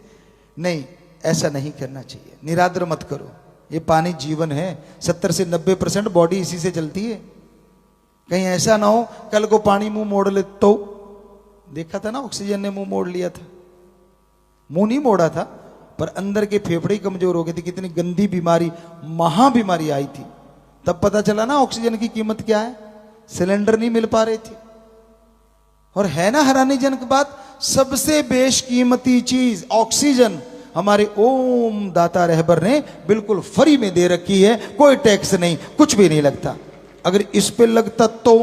नहीं, ऐसा नहीं करना चाहिए। निरादर मत करो। ये पानी जीवन है। 70 से 90% बॉडी इसी से चलती है। कहीं ऐसा ना हो कल को पानी मुंह मोड़ ले तो। देखा था ना, ऑक्सीजन ने मुंह मोड़ लिया था। मुंह नहीं मोड़ा था, पर अंदर के फेफड़े कमजोर हो गए थे। कितनी गंदी बीमारी, महाबीमारी आई थी। तब पता चला ना ऑक्सीजन की कीमत क्या है। सिलेंडर नहीं मिल पा रहे थे। और है ना हैरानीजनक बात, सबसे बेशकीमती चीज ऑक्सीजन हमारे ओम दाता रहबर ने बिल्कुल फ्री में दे रखी है। कोई टैक्स नहीं, कुछ भी नहीं लगता। अगर इस पे लगता तो,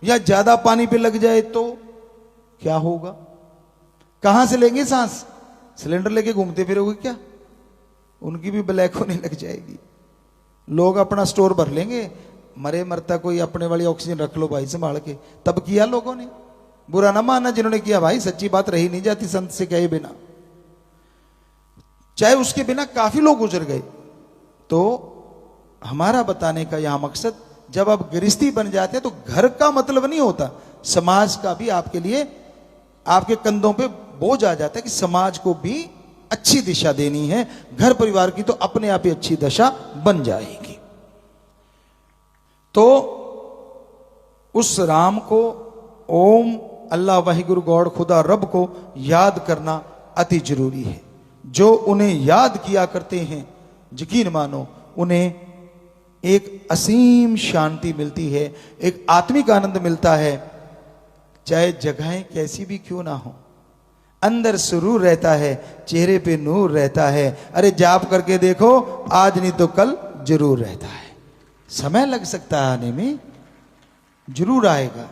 या ज्यादा पानी पे लग जाए तो क्या होगा? कहां से लेंगे सांस? सिलेंडर लेके घूमते फिरोगे क्या? उनकी भी ब्लैक होने लग जाएगी। लोग अपना स्टोर भर लेंगे। मरे मरता कोई अपने वाली ऑक्सीजन रख लो भाई संभाल के। तब किया लोगों ने, बुरा ना माना जिन्होंने किया भाई, सच्ची बात रही नहीं जाती संत से कहे बिना। चाहे उसके बिना काफी लोग गुजर गए। तो हमारा बताने का यहां मकसद, जब आप गृहस्थी बन जाते हैं तो घर का मतलब नहीं होता, समाज का भी आपके लिए, आपके कंधों पे बोझ आ जाता है कि समाज को भी अच्छी दिशा देनी है, घर परिवार की तो अपने आप ही अच्छी दशा बन जाएगी। तो उस राम को, ओम अल्लाह वाहिगुरु गॉड खुदा रब को याद करना अति जरूरी है। जो उन्हें याद किया करते हैं, यकीन मानो उन्हें एक असीम शांति मिलती है, एक आत्मिक आनंद मिलता है, चाहे जगहें कैसी भी क्यों ना हो, अंदर सुरूर रहता है, चेहरे पे नूर रहता है। अरे जाप करके देखो, आज नहीं तो कल जरूर रहता है। समय लग सकता है आने में, जरूर आएगा,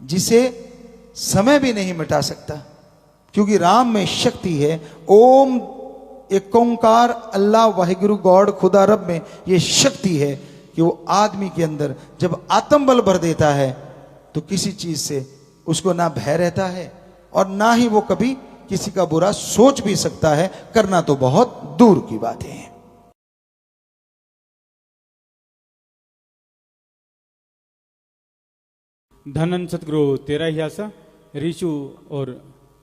जिसे समय भी नहीं मिटा सकता, क्योंकि राम में शक्ति है। ओम एक ओंकार अल्लाह वाहिगुरु गॉड खुदा रब में ये शक्ति है कि वो आदमी के अंदर जब आत्मबल भर देता है तो किसी चीज से उसको ना भय रहता है और ना ही वो कभी किसी का बुरा सोच भी सकता है, करना तो बहुत दूर की बातें हैं। धनन सतगुरु तेरा ही आशा, ऋषु और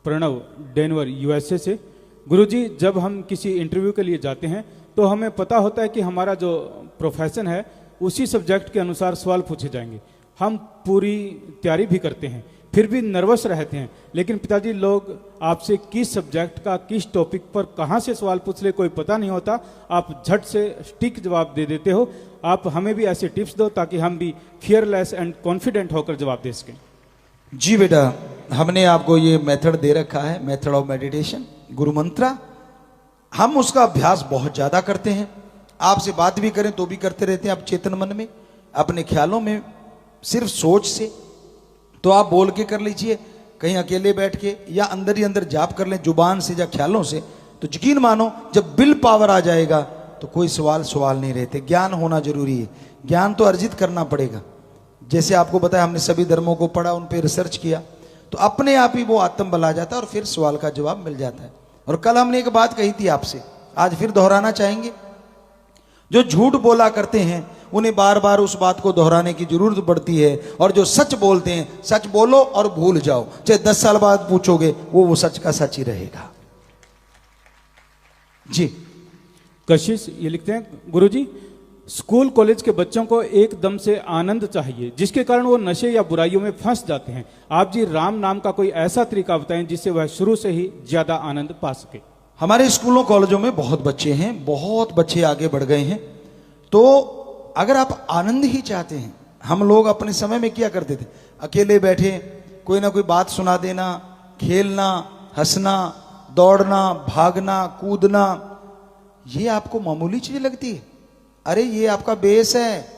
प्रणव डेनवर यूएसए से। गुरुजी, जब हम किसी इंटरव्यू के लिए जाते हैं तो हमें पता होता है कि हमारा जो प्रोफेशन है उसी सब्जेक्ट के अनुसार सवाल पूछे जाएंगे। हम पूरी तैयारी भी करते हैं, फिर भी नर्वस रहते हैं। लेकिन पिताजी, लोग आपसे किस सब्जेक्ट का, किस टॉपिक पर कहाँ से सवाल पूछ ले कोई पता नहीं होता, आप झट से स्टिक जवाब दे देते हो। आप हमें भी ऐसे टिप्स दो ताकि हम भी फियरलेस एंड कॉन्फिडेंट होकर जवाब दे सकें। जी बेटा, हमने आपको ये मेथड दे रखा है, मेथड ऑफ मेडिटेशन, गुरु मंत्रा। हम उसका अभ्यास बहुत ज्यादा करते हैं, आपसे बात भी करें तो भी करते रहते हैं। आप चेतन मन में, अपने ख्यालों में, सिर्फ सोच से तो आप बोल के कर लीजिए, कहीं अकेले बैठ के या अंदर ही अंदर जाप कर लें जुबान से या ख्यालों से, तो यकीन मानो जब विल पावर आ जाएगा तो कोई सवाल नहीं रहते। ज्ञान होना जरूरी है, ज्ञान तो अर्जित करना पड़ेगा। जैसे आपको बताया, हमने सभी धर्मों को पढ़ा, उन पर रिसर्च किया, तो अपने आप ही वो आत्मबल आ जाता है और फिर सवाल का जवाब मिल जाता है। और कल हमने एक बात कही थी आपसे, आज फिर दोहराना चाहेंगे। जो झूठ बोला करते हैं उन्हें बार बार उस बात को दोहराने की जरूरत पड़ती है, और जो सच बोलते हैं, सच बोलो और भूल जाओ, चाहे 10 साल बाद पूछोगे वो सच का सच ही रहेगा। जी कशिश ये लिखते हैं, गुरुजी, स्कूल कॉलेज के बच्चों को एकदम से आनंद चाहिए, जिसके कारण वो नशे या बुराइयों में फंस जाते हैं। आप जी राम नाम का कोई ऐसा तरीका बताएं जिससे वह शुरू से ही ज्यादा आनंद पा सके। हमारे स्कूलों कॉलेजों में बहुत बच्चे हैं, बहुत बच्चे आगे बढ़ गए हैं। तो अगर आप आनंद ही चाहते हैं, हम लोग अपने समय में क्या करते थे, अकेले बैठे कोई ना कोई बात सुना देना, खेलना, हंसना, दौड़ना, भागना, कूदना, ये आपको मामूली चीज लगती है। अरे ये आपका बेस है,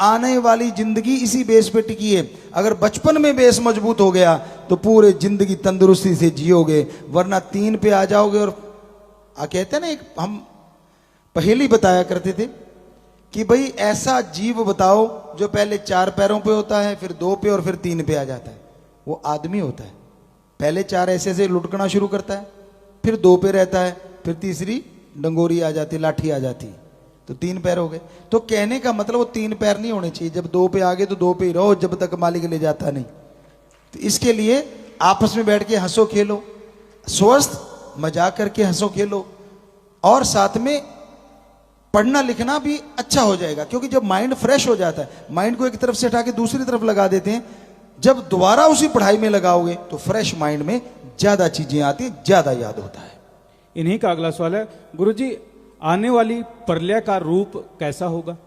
आने वाली जिंदगी इसी बेस पे टिकी है। अगर बचपन में बेस मजबूत हो गया तो पूरे जिंदगी तंदुरुस्ती से जियोगे, वरना 3 पे आ जाओगे। और कहते हैं ना, एक हम पहेली बताया करते थे कि भाई ऐसा जीव बताओ जो पहले 4 पैरों पे होता है, फिर 2 पे और फिर 3 पे आ जाता है। वो आदमी होता है, पहले 4 ऐसे लुढ़कना शुरू करता है, फिर 2 पे रहता है, फिर तीसरी डंगोरी आ जाती, लाठी आ जाती, तो 3 पैर हो गए। तो कहने का मतलब वो 3 पैर नहीं होने चाहिए, जब 2 पे आ गए तो 2 पे ही रहो, जब तक मालिक ले जाता नहीं। तो इसके लिए आपस में बैठ के हंसो खेलो, स्वस्थ मजाक करके हंसो खेलो, और साथ में पढ़ना लिखना भी अच्छा हो जाएगा। क्योंकि जब माइंड फ्रेश हो जाता है, माइंड को एक तरफ से हटा के दूसरी तरफ लगा देते हैं, जब दोबारा उसी पढ़ाई में लगाओगे तो फ्रेश माइंड में ज्यादा चीजें आती हैं, ज्यादा याद होता है। इन्हीं का अगला सवाल है, गुरुजी, आने वाली प्रलय का रूप कैसा होगा?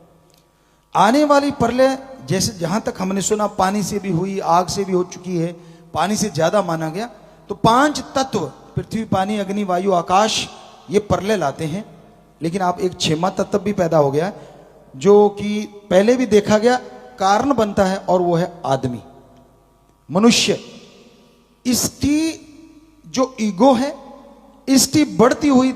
आने वाली प्रलय, जैसे जहां तक हमने सुना, पानी से भी हुई, आग से भी हो चुकी है, पानी से ज्यादा माना गया। तो 5 तत्व, पृथ्वी, पानी, अग्नि, वायु, आकाश, ये प्रलय लाते हैं। लेकिन आप एक 6वां तत्व भी पैदा हो गया, जो कि पहले भी देखा गया, कारण बनता है, और वो है आदमी, मनुष्य। इसकी जो ईगो है, इसकी बढ़ती हुई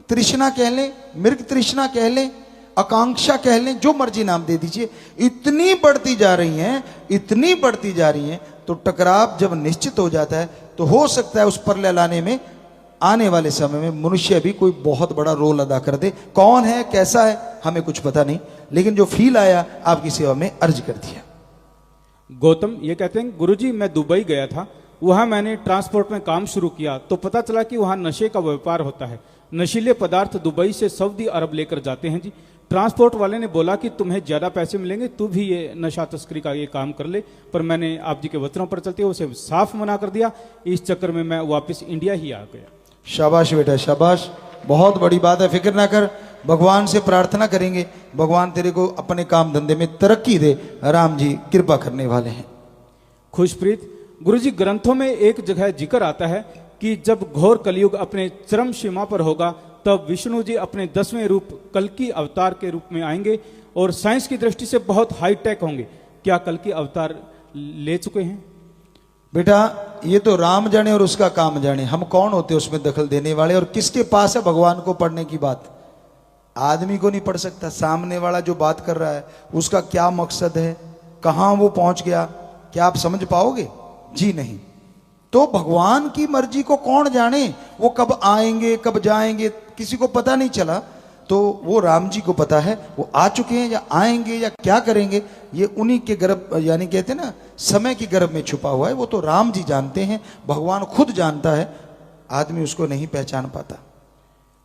तृष्णा कह लें, मृग तृष्णा कह लें, आकांक्षा कह लें, जो मर्जी नाम दे दीजिए, इतनी बढ़ती जा रही हैं, इतनी बढ़ती जा रही हैं। तो टकराव जब निश्चित हो जाता है तो हो सकता है उस प्रलय लाने में आने वाले समय में मनुष्य भी कोई बहुत बड़ा रोल अदा कर दे। कौन है, कैसा है, हमें कुछ पता नहीं, लेकिन जो फील आया आपकी सेवा में अर्ज कर दिया। गौतम ये कहते हैं, गुरुजी मैं दुबई गया था, वहां मैंने ट्रांसपोर्ट में काम शुरू किया तो पता चला कि वहां नशे का व्यापार होता है। नशीले पदार्थ दुबई से सऊदी अरब लेकर जाते हैं जी। ट्रांसपोर्ट वाले ने बोला कि तुम्हें ज्यादा पैसे मिलेंगे, तू भी ये नशा तस्करी का ये काम कर ले, पर मैंने आप जी के वचनों पर चलते हुए उसे साफ मना कर दिया। इस चक्कर में मैं वापस इंडिया ही आ गया। शाबाश बेटा शाबाश, बहुत बड़ी बात है। फिक्र ना कर, भगवान से प्रार्थना करेंगे, भगवान तेरे को अपने काम धंधे में तरक्की दे। राम जी कृपा करने वाले हैं। खुशप्रीत, गुरुजी ग्रंथों में एक जगह जिक्र आता है कि जब घोर कलयुग अपने चरम सीमा पर होगा तब विष्णु जी अपने 10वें रूप कल्कि अवतार के रूप में आएंगे और साइंस की दृष्टि से बहुत हाईटेक होंगे। क्या कल्कि अवतार ले चुके हैं? बेटा ये तो राम जाने और उसका काम जाने, हम कौन होते उसमें दखल देने वाले। और किसके पास है भगवान को पढ़ने की बात? आदमी को नहीं पढ़ सकता। सामने वाला जो बात कर रहा है उसका क्या मकसद है, कहां वो पहुंच गया, क्या आप समझ पाओगे? जी नहीं। तो भगवान की मर्जी को कौन जाने, वो कब आएंगे कब जाएंगे किसी को पता नहीं चला। तो वो राम जी को पता है, वो आ चुके हैं या आएंगे या क्या करेंगे, ये उन्हीं के गर्भ, यानी कहते हैं ना समय की गर्भ में छुपा हुआ है। वो तो राम जी जानते हैं, भगवान खुद जानता है, आदमी उसको नहीं पहचान पाता।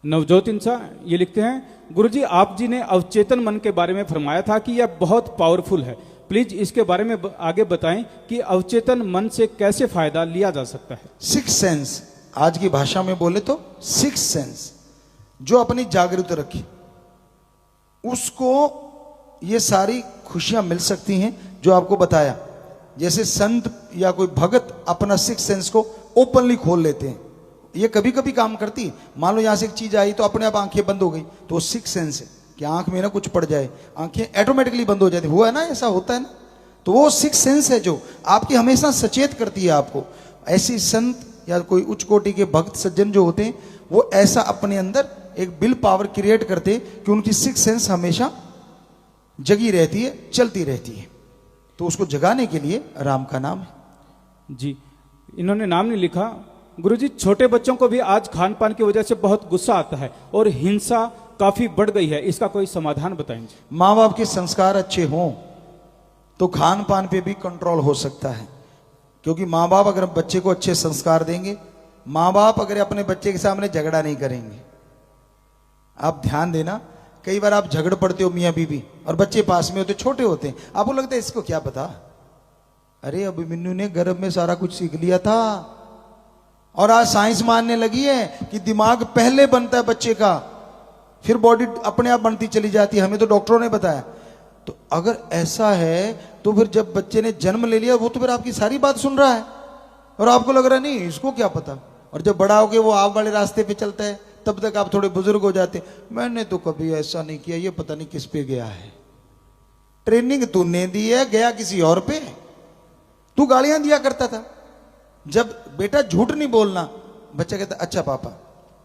नवजोत इंसान ये लिखते हैं, गुरुजी आप जी ने अवचेतन मन के बारे में फरमाया था कि यह बहुत पावरफुल है, प्लीज इसके बारे में आगे बताएं कि अवचेतन मन से कैसे फायदा लिया जा सकता है। सिक्स सेंस, आज की भाषा में बोले तो सिक्स सेंस, जो अपनी जागृत रखे उसको ये सारी खुशियां मिल सकती हैं जो आपको बताया। जैसे संत या कोई भगत अपना सिक्स सेंस को ओपनली खोल लेते हैं, ये कभी कभी काम करती है। मान लो यहां से एक चीज आई तो अपने आप आंखें बंद हो गई, तो वो सिक्स सेंस है कि आंख में ना कुछ पड़ जाए, आंखें ऑटोमेटिकली बंद हो जाती। हुआ है ना, ऐसा होता है ना। तो वो सिक्स सेंस है जो आपकी हमेशा सचेत करती है आपको। ऐसी संत या कोई उच्च कोटि के भक्त सज्जन जो होते हैं वो ऐसा अपने अंदर एक विल पावर क्रिएट करते कि उनकी सिक्स सेंस हमेशा जगी रहती है, चलती रहती है। तो उसको जगाने के लिए राम का नाम है जी। इन्होंने नाम नहीं लिखा। गुरुजी छोटे बच्चों को भी आज खान पान की वजह से बहुत गुस्सा आता है और हिंसा काफी बढ़ गई है, इसका कोई समाधान बताएंगे? माँ बाप के संस्कार अच्छे हों तो खान पान पे भी कंट्रोल हो सकता है। क्योंकि माँ बाप अगर बच्चे को अच्छे संस्कार देंगे, माँ बाप अगर अपने बच्चे के सामने झगड़ा नहीं करेंगे। आप ध्यान देना, कई बार आप झगड़ पड़ते हो मियाँ बीवी और बच्चे पास में होते, छोटे होते हैं, आपको लगता है इसको क्या पता, अरे अभिमन्यु ने गर्भ में सारा कुछ सीख लिया था। और आज साइंस मानने लगी है कि दिमाग पहले बनता है बच्चे का, फिर बॉडी अपने आप बनती चली जाती है, हमें तो डॉक्टरों ने बताया। तो अगर ऐसा है तो फिर जब बच्चे ने जन्म ले लिया वो तो फिर आपकी सारी बात सुन रहा है और आपको लग रहा है नहीं इसको क्या पता। और जब बड़ा होके वो आप वाले रास्ते पे चलता है तब तक आप थोड़े बुजुर्ग हो जाते, मैंने तो कभी ऐसा नहीं किया, ये पता नहीं किस पे गया है। ट्रेनिंग तूने दी है, गया किसी और पे। तू गालियां दिया करता था। जब बेटा झूठ नहीं बोलना, बच्चा कहता अच्छा पापा,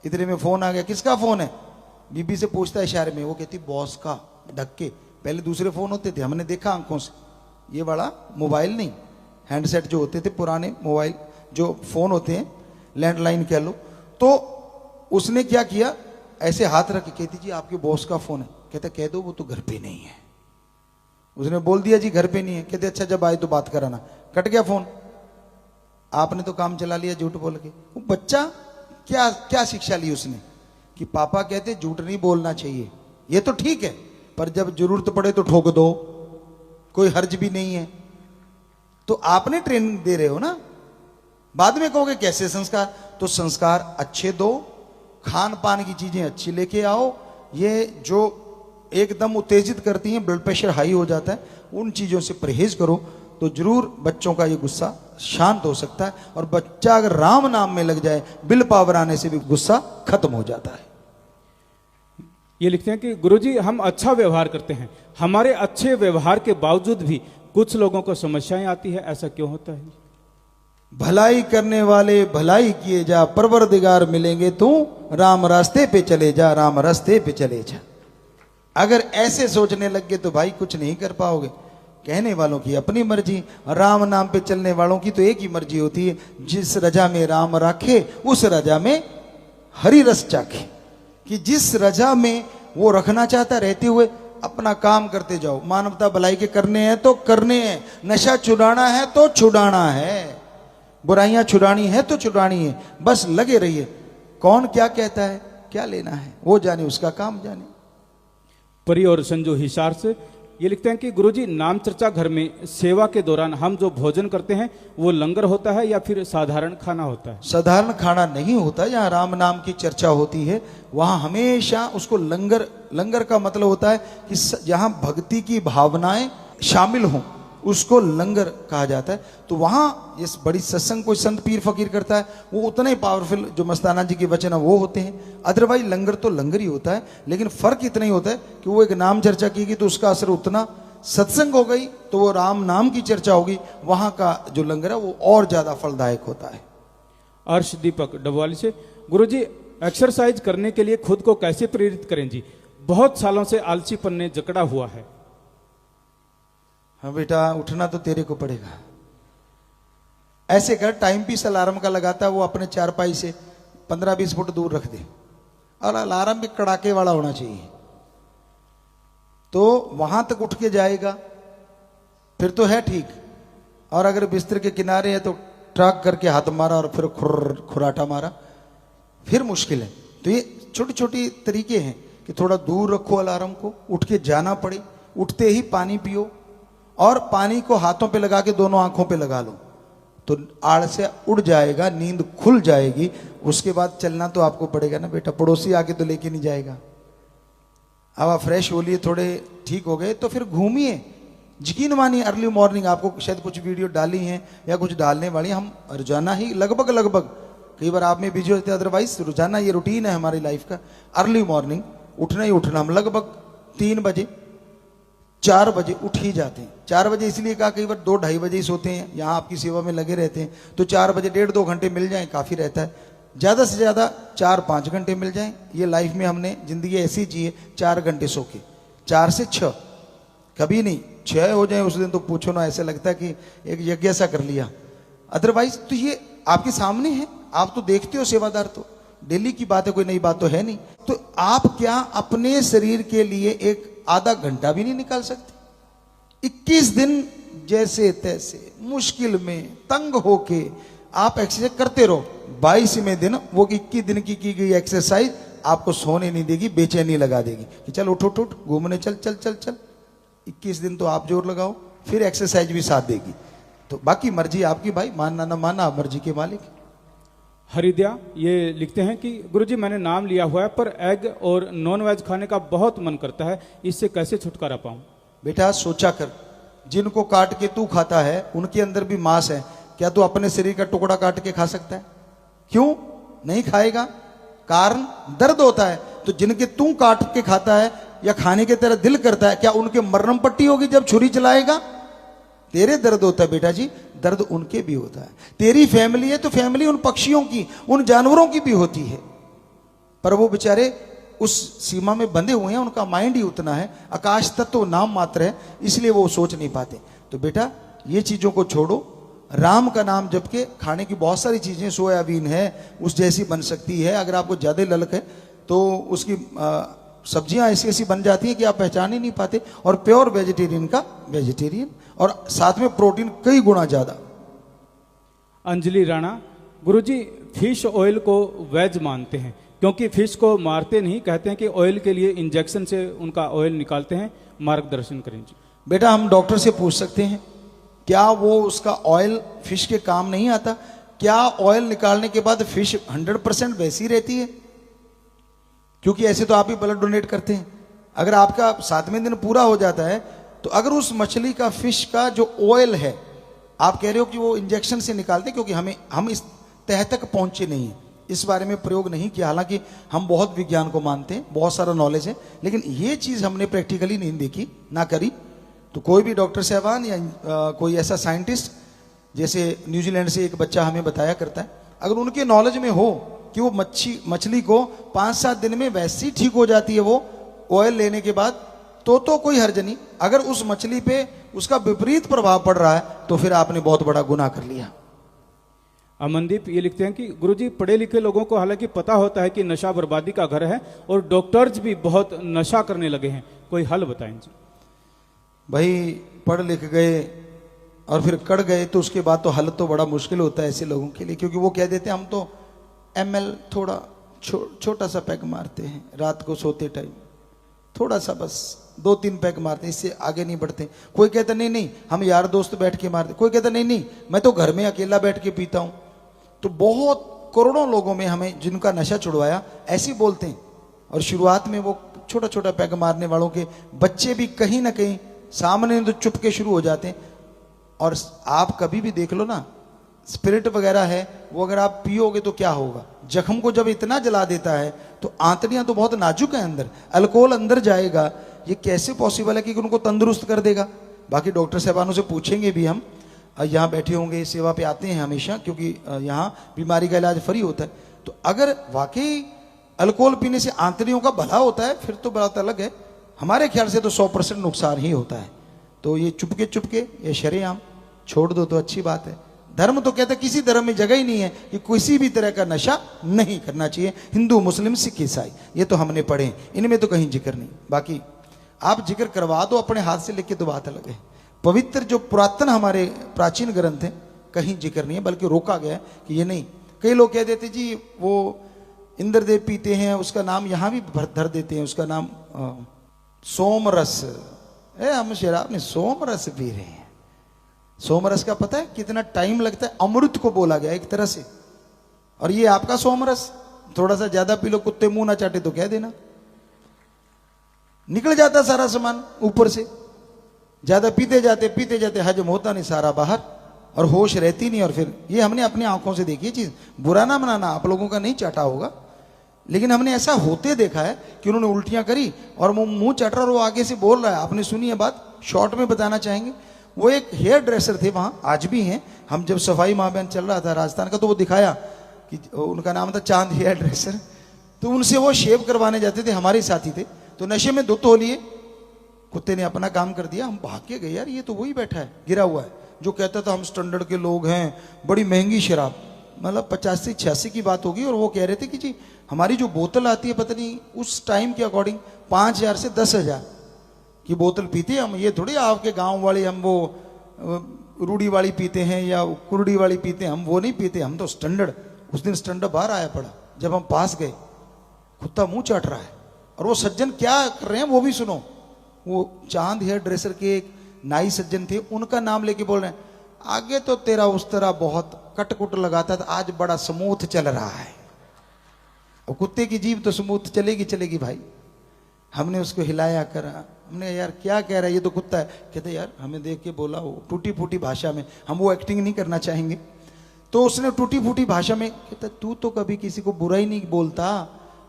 इतने में फोन आ गया, किसका फोन है? बीबी से पूछता है इशारे में, वो कहती बॉस का, ढक के। पहले दूसरे फोन होते थे, हमने देखा आंखों से, ये बड़ा मोबाइल नहीं, हैंडसेट जो होते थे पुराने मोबाइल जो फोन होते हैं, लैंडलाइन कह लो। तो उसने क्या किया, ऐसे हाथ रख के कहती जी आपके बॉस का फोन है। कहता कह दो वो तो घर पे नहीं है। उसने बोल दिया जी घर पे नहीं है। कहते अच्छा जब आए तो बात कराना। कट गया फोन, आपने तो काम चला लिया झूठ बोल के। वो बच्चा क्या क्या शिक्षा ली उसने कि पापा कहते झूठ नहीं बोलना चाहिए, ये तो ठीक है, पर जब जरूरत पड़े तो ठोक दो, कोई हर्ज भी नहीं है। तो आपने ट्रेनिंग दे रहे हो ना, बाद में कहोगे कैसे संस्कार। तो संस्कार अच्छे दो, खान पान की चीजें अच्छी लेके आओ। ये जो एकदम उत्तेजित करती हैं, ब्लड प्रेशर हाई हो जाता है, उन चीजों से परहेज करो तो जरूर बच्चों का ये गुस्सा शांत हो सकता है। और बच्चा अगर राम नाम में लग जाए, विल पावर आने से भी गुस्सा खत्म हो जाता है। ये लिखते हैं कि गुरुजी हम अच्छा व्यवहार करते हैं, हमारे अच्छे व्यवहार के बावजूद भी कुछ लोगों को समस्याएं आती है, ऐसा क्यों होता है? भलाई करने वाले भलाई किए जा, परवरदिगार मिलेंगे तू, राम रास्ते पे चले जा, राम रास्ते पे चले जा। अगर ऐसे सोचने लग गए तो भाई कुछ नहीं कर पाओगे। कहने वालों की अपनी मर्जी, राम नाम पे चलने वालों की तो एक ही मर्जी होती है, जिस रजा में राम रखे उस रजा में हरी रस चाखे, कि जिस रजा में वो रखना चाहता रहते हुए अपना काम करते जाओ। मानवता भलाई के करने हैं तो करने हैं, नशा छुड़ाना है तो छुड़ाना है, बुराइयां छुड़ानी है तो छुड़ानी है, बस लगे रहिए। कौन क्या कहता है, क्या लेना है, वो जाने, उसका काम जाने। परी और संजू हिसार से ये लिखते हैं कि गुरुजी, नाम चर्चा घर में सेवा के दौरान हम जो भोजन करते हैं वो लंगर होता है या फिर साधारण खाना होता है? साधारण खाना नहीं होता। जहाँ राम नाम की चर्चा होती है वहां हमेशा उसको लंगर, लंगर का मतलब होता है कि जहां भक्ति की भावनाएं शामिल हों उसको लंगर कहा जाता है। तो वहां ये बड़ी सत्संग कोई संत पीर फकीर करता है वो उतने ही पावरफुल जो मस्ताना जी के वचन है वो होते हैं। अदरवाइज लंगर तो लंगर ही होता है, लेकिन फर्क इतना ही होता है कि वो एक नाम चर्चा की गई तो उसका असर उतना, सत्संग हो गई तो वो राम नाम की चर्चा होगी, वहां का जो लंगर है वो और ज्यादा फलदायक होता है। अर्श दीपक डबवाली से, गुरुजी एक्सरसाइज करने के लिए खुद को कैसे प्रेरित करें जी? बहुत सालों से आलसीपन ने जकड़ा हुआ है। हाँ बेटा, उठना तो तेरे को पड़ेगा। ऐसे कर, टाइम पीस अलार्म का लगाता है वो अपने चारपाई से 15-20 फुट दूर रख दे, और अलार्म भी कड़ाके वाला होना चाहिए, तो वहां तक उठ के जाएगा, फिर तो है ठीक। और अगर बिस्तर के किनारे है तो ट्रक करके हाथ मारा और फिर खुराटा मारा, फिर मुश्किल है। तो ये छोटी छोटी तरीके हैं कि थोड़ा दूर रखो अलार्म को, उठ के जाना पड़े, उठते ही पानी पियो, और पानी को हाथों पे लगा के दोनों आंखों पे लगा लो तो आड़ से उड़ जाएगा, नींद खुल जाएगी। उसके बाद चलना तो आपको पड़ेगा ना बेटा, पड़ोसी आके तो लेके नहीं जाएगा। अब आप फ्रेश हो लिए, थोड़े ठीक हो गए तो फिर घूमिए। यकीन मानिए, अर्ली मॉर्निंग आपको शायद कुछ वीडियो डाली हैं या कुछ डालने वाली, हम रोजाना ही लगभग, कई बार आप में बिजी होते हैं, अदरवाइज रोजाना ये रूटीन है हमारी लाइफ का। अर्ली मॉर्निंग उठना ही उठना, हम लगभग 3 बजे 4 बजे उठ ही जाते हैं। 4 बजे इसलिए कहा, कई बार 2-2:30 बजे ही सोते हैं, यहाँ आपकी सेवा में लगे रहते हैं, तो 4 बजे 1.5-2 घंटे मिल जाएं काफ़ी रहता है। ज़्यादा से ज़्यादा 4-5 घंटे मिल जाएं। ये लाइफ में हमने ज़िंदगी ऐसी जी है, 4 घंटे सो के, 4 से 6, कभी नहीं 6 हो जाए उस दिन तो पूछो ना, ऐसे लगता है कि एक यज्ञ सा कर लिया। अदरवाइज तो ये आपके सामने है, आप तो देखते हो सेवादार, तो डेली की बात है, कोई नई बात तो है नहीं। तो आप क्या अपने शरीर के लिए एक आधा घंटा भी नहीं निकाल सकते? 21 दिन जैसे तैसे मुश्किल में तंग होके आप एक्सरसाइज करते रहो। 22वें दिन वो 21 दिन की गई एक्सरसाइज आपको सोने नहीं देगी, बेचैनी लगा देगी कि चल उठ उठ उठ, घूमने चल चल चल चल। 21 दिन तो आप जोर लगाओ, फिर एक्सरसाइज भी साथ देगी। तो बाकी मर्जी आपकी भाई, मानना ना मानना मर्जी के मालिक। हरिद्या ये लिखते हैं कि गुरुजी, मैंने नाम लिया हुआ है पर एग और नॉन वेज खाने का बहुत मन करता है, इससे कैसे छुटकारा पाऊं? बेटा सोचा कर, जिनको काट के तू खाता है उनके अंदर भी मांस है, क्या तू अपने शरीर का टुकड़ा काट के खा सकता है? क्यों नहीं खाएगा? कारण दर्द होता है। तो जिनके तू काट के खाता है या खाने के तेरा दिल करता है, क्या उनके मरहम पट्टी होगी जब छुरी चलाएगा? तेरे दर्द होता है बेटा जी, दर्द उनके भी होता है। तेरी फैमिली है तो फैमिली उन पक्षियों की, उन जानवरों की भी होती है, पर वो बेचारे उस सीमा में बंधे हुए हैं, उनका माइंड ही उतना है, आकाश तत्व नाम मात्र है, इसलिए वो सोच नहीं पाते। तो बेटा ये चीजों को छोड़ो, राम का नाम जप के खाने की बहुत सारी चीजें, सोयाबीन है उस जैसी बन सकती है, अगर आपको ज्यादा ललक है तो उसकी सब्जियां ऐसी ऐसी बन जाती हैं कि आप पहचान ही नहीं पाते। और प्योर वेजिटेरियन का वेजिटेरियन, और साथ में प्रोटीन कई गुना ज्यादा। अंजलि राणा, गुरुजी फिश ऑयल को वेज मानते हैं क्योंकि फिश को मारते नहीं, कहते हैं कि ऑयल के लिए इंजेक्शन से उनका ऑयल निकालते हैं, मार्गदर्शन करें जी। बेटा हम डॉक्टर से पूछ सकते हैं, क्या वो उसका ऑयल फिश के काम नहीं आता? क्या ऑयल निकालने के बाद फिश 100% वैसी रहती है? क्योंकि ऐसे तो आप ही ब्लड डोनेट करते हैं। अगर आपका 7वें दिन पूरा हो जाता है तो अगर उस मछली का, फिश का जो ऑयल है, आप कह रहे हो कि वो इंजेक्शन से निकालते, क्योंकि हम इस तह तक पहुंचे नहीं है, इस बारे में प्रयोग नहीं किया। हालांकि हम बहुत विज्ञान को मानते हैं, बहुत सारा नॉलेज है, लेकिन ये चीज हमने प्रैक्टिकली नहीं देखी, ना करी। तो कोई भी डॉक्टर साहबान या कोई ऐसा साइंटिस्ट, जैसे न्यूजीलैंड से एक बच्चा हमें बताया करता है, अगर उनके नॉलेज में हो कि वो मछली को 5-7 दिन में वैसी ठीक हो जाती है वो ऑयल लेने के बाद, तो कोई हर्ज नहीं। अगर उस मछली पे उसका विपरीत प्रभाव पड़ रहा है तो फिर आपने बहुत बड़ा गुनाह कर लिया। अमनदीप ये लिखते हैं कि गुरुजी पढ़े लिखे लोगों को हालांकि पता होता है कि नशा बर्बादी का घर है और डॉक्टर्स भी बहुत नशा करने लगे हैं, कोई हल बताएं जी। भाई पढ़ लिख गए और फिर कड़ गए तो उसके बाद तो हल तो बड़ा मुश्किल होता है ऐसे लोगों के लिए, क्योंकि वो कह देते हैं हम तो ML थोड़ा छोटा सा पैक मारते हैं रात को सोते टाइम, थोड़ा सा बस 2-3 पैक मारते हैं, इससे आगे नहीं बढ़ते। कोई कहता नहीं नहीं हम यार दोस्त बैठ के मारते, कोई कहता नहीं नहीं मैं तो घर में अकेला बैठ के पीता हूं। तो बहुत करोड़ों लोगों में हमें जिनका नशा छुड़वाया ऐसे बोलते हैं। और शुरुआत में वो छोटा छोटा पैक मारने वालों के बच्चे भी कहीं ना कहीं सामने तो चुप के शुरू हो जाते हैं। और आप कभी भी देख लो ना, स्पिरिट वगैरह है वो अगर आप पियोगे तो क्या होगा, जख्म को जब इतना जला देता है तो आंतड़ियां तो बहुत नाजुक है अंदर, अल्कोहल अंदर जाएगा, ये कैसे पॉसिबल है कि उनको तंदुरुस्त कर देगा। बाकी डॉक्टर साहबानों से पूछेंगे भी हम, यहाँ बैठे होंगे, सेवा पे आते हैं हमेशा, क्योंकि यहाँ बीमारी का इलाज फ्री होता है। तो अगर वाकई अल्कोहल पीने से आंतड़ियों का भला होता है फिर तो बात अलग है। हमारे ख्याल से तो 100% नुकसान ही होता है। तो ये चुपके ये शरेआम छोड़ दो तो अच्छी बात है। धर्म तो कहता है किसी धर्म में जगह ही नहीं है कि किसी भी तरह का नशा नहीं करना चाहिए, हिंदू मुस्लिम सिख ईसाई, ये तो हमने पढ़े, इनमें तो कहीं जिक्र नहीं। बाकी आप जिक्र करवा दो अपने हाथ से लिख के तो बात अलग है। पवित्र जो पुरातन हमारे प्राचीन ग्रंथ हैं कहीं जिक्र नहीं है, बल्कि रोका गया है कि ये नहीं। कई लोग कह देते जी वो इंद्रदेव पीते हैं, उसका नाम यहां भी धर देते हैं, उसका नाम सोमरस। हम शराब में सोमरस पी रहे हैं। सोमरस का पता है कितना टाइम लगता है, अमृत को बोला गया एक तरह से। और ये आपका सोमरस थोड़ा सा ज्यादा पी लो, कुत्ते मुंह ना चाटे तो कह देना, निकल जाता सारा सामान ऊपर से। ज्यादा पीते जाते हजम होता नहीं, सारा बाहर, और होश रहती नहीं। और फिर ये हमने अपनी आंखों से देखी चीज, बुरा ना मनाना, आप लोगों का नहीं चाटा होगा, लेकिन हमने ऐसा होते देखा है कि उन्होंने उल्टियां करी और वो मुंह चट रहा और वो आगे से बोल रहा है। आपने सुनी है बात, शॉर्ट में बताना चाहेंगे। वो एक हेयर ड्रेसर थे, वहां आज भी हैं। हम जब सफाई महाअभियान चल रहा था राजस्थान का तो वो दिखाया कि उनका नाम था चांद हेयर ड्रेसर। तो उनसे वो शेव करवाने जाते थे, हमारे साथी थे। तो नशे में धुत हो लिए, कुत्ते ने अपना काम कर दिया, हम भाग के गए, यार ये तो वही बैठा है गिरा हुआ है जो कहता था हम स्टैंडर्ड के लोग हैं, बड़ी महंगी शराब, मतलब 85 से 86 की बात होगी। और वो कह रहे थे कि जी हमारी जो बोतल आती है पता नहीं उस टाइम के अकॉर्डिंग 5,000 से 10,000 की बोतल पीते हैं हम। ये थोड़ी आपके गांव वाले हम वो रूढ़ी वाली पीते हैं या कुर्डी वाली पीते हैं, हम वो नहीं पीते, हम तो स्टैंडर्ड। उस दिन स्टैंडर्ड बाहर आया पड़ा, जब हम पास गए, कुत्ता मुंह चाट रहा है। और वो सज्जन क्या कर रहे हैं वो भी सुनो। वो चांद हेयर ड्रेसर के एक नाई सज्जन थे, उनका नाम लेके बोल रहे हैं, आगे तो तेरा उस तरह बहुत कटकुट लगाता था, आज बड़ा स्मूथ चल रहा है। और कुत्ते की जीभ तो स्मूथ चलेगी भाई। हमने उसको हिलाया करा, हमने यार क्या कह रहा है, ये तो कुत्ता है। कहते यार हमें देख के बोला, वो टूटी फूटी भाषा में, हम वो एक्टिंग नहीं करना चाहेंगे। तो उसने टूटी फूटी भाषा में कहता तू तो कभी किसी को बुरा ही नहीं बोलता,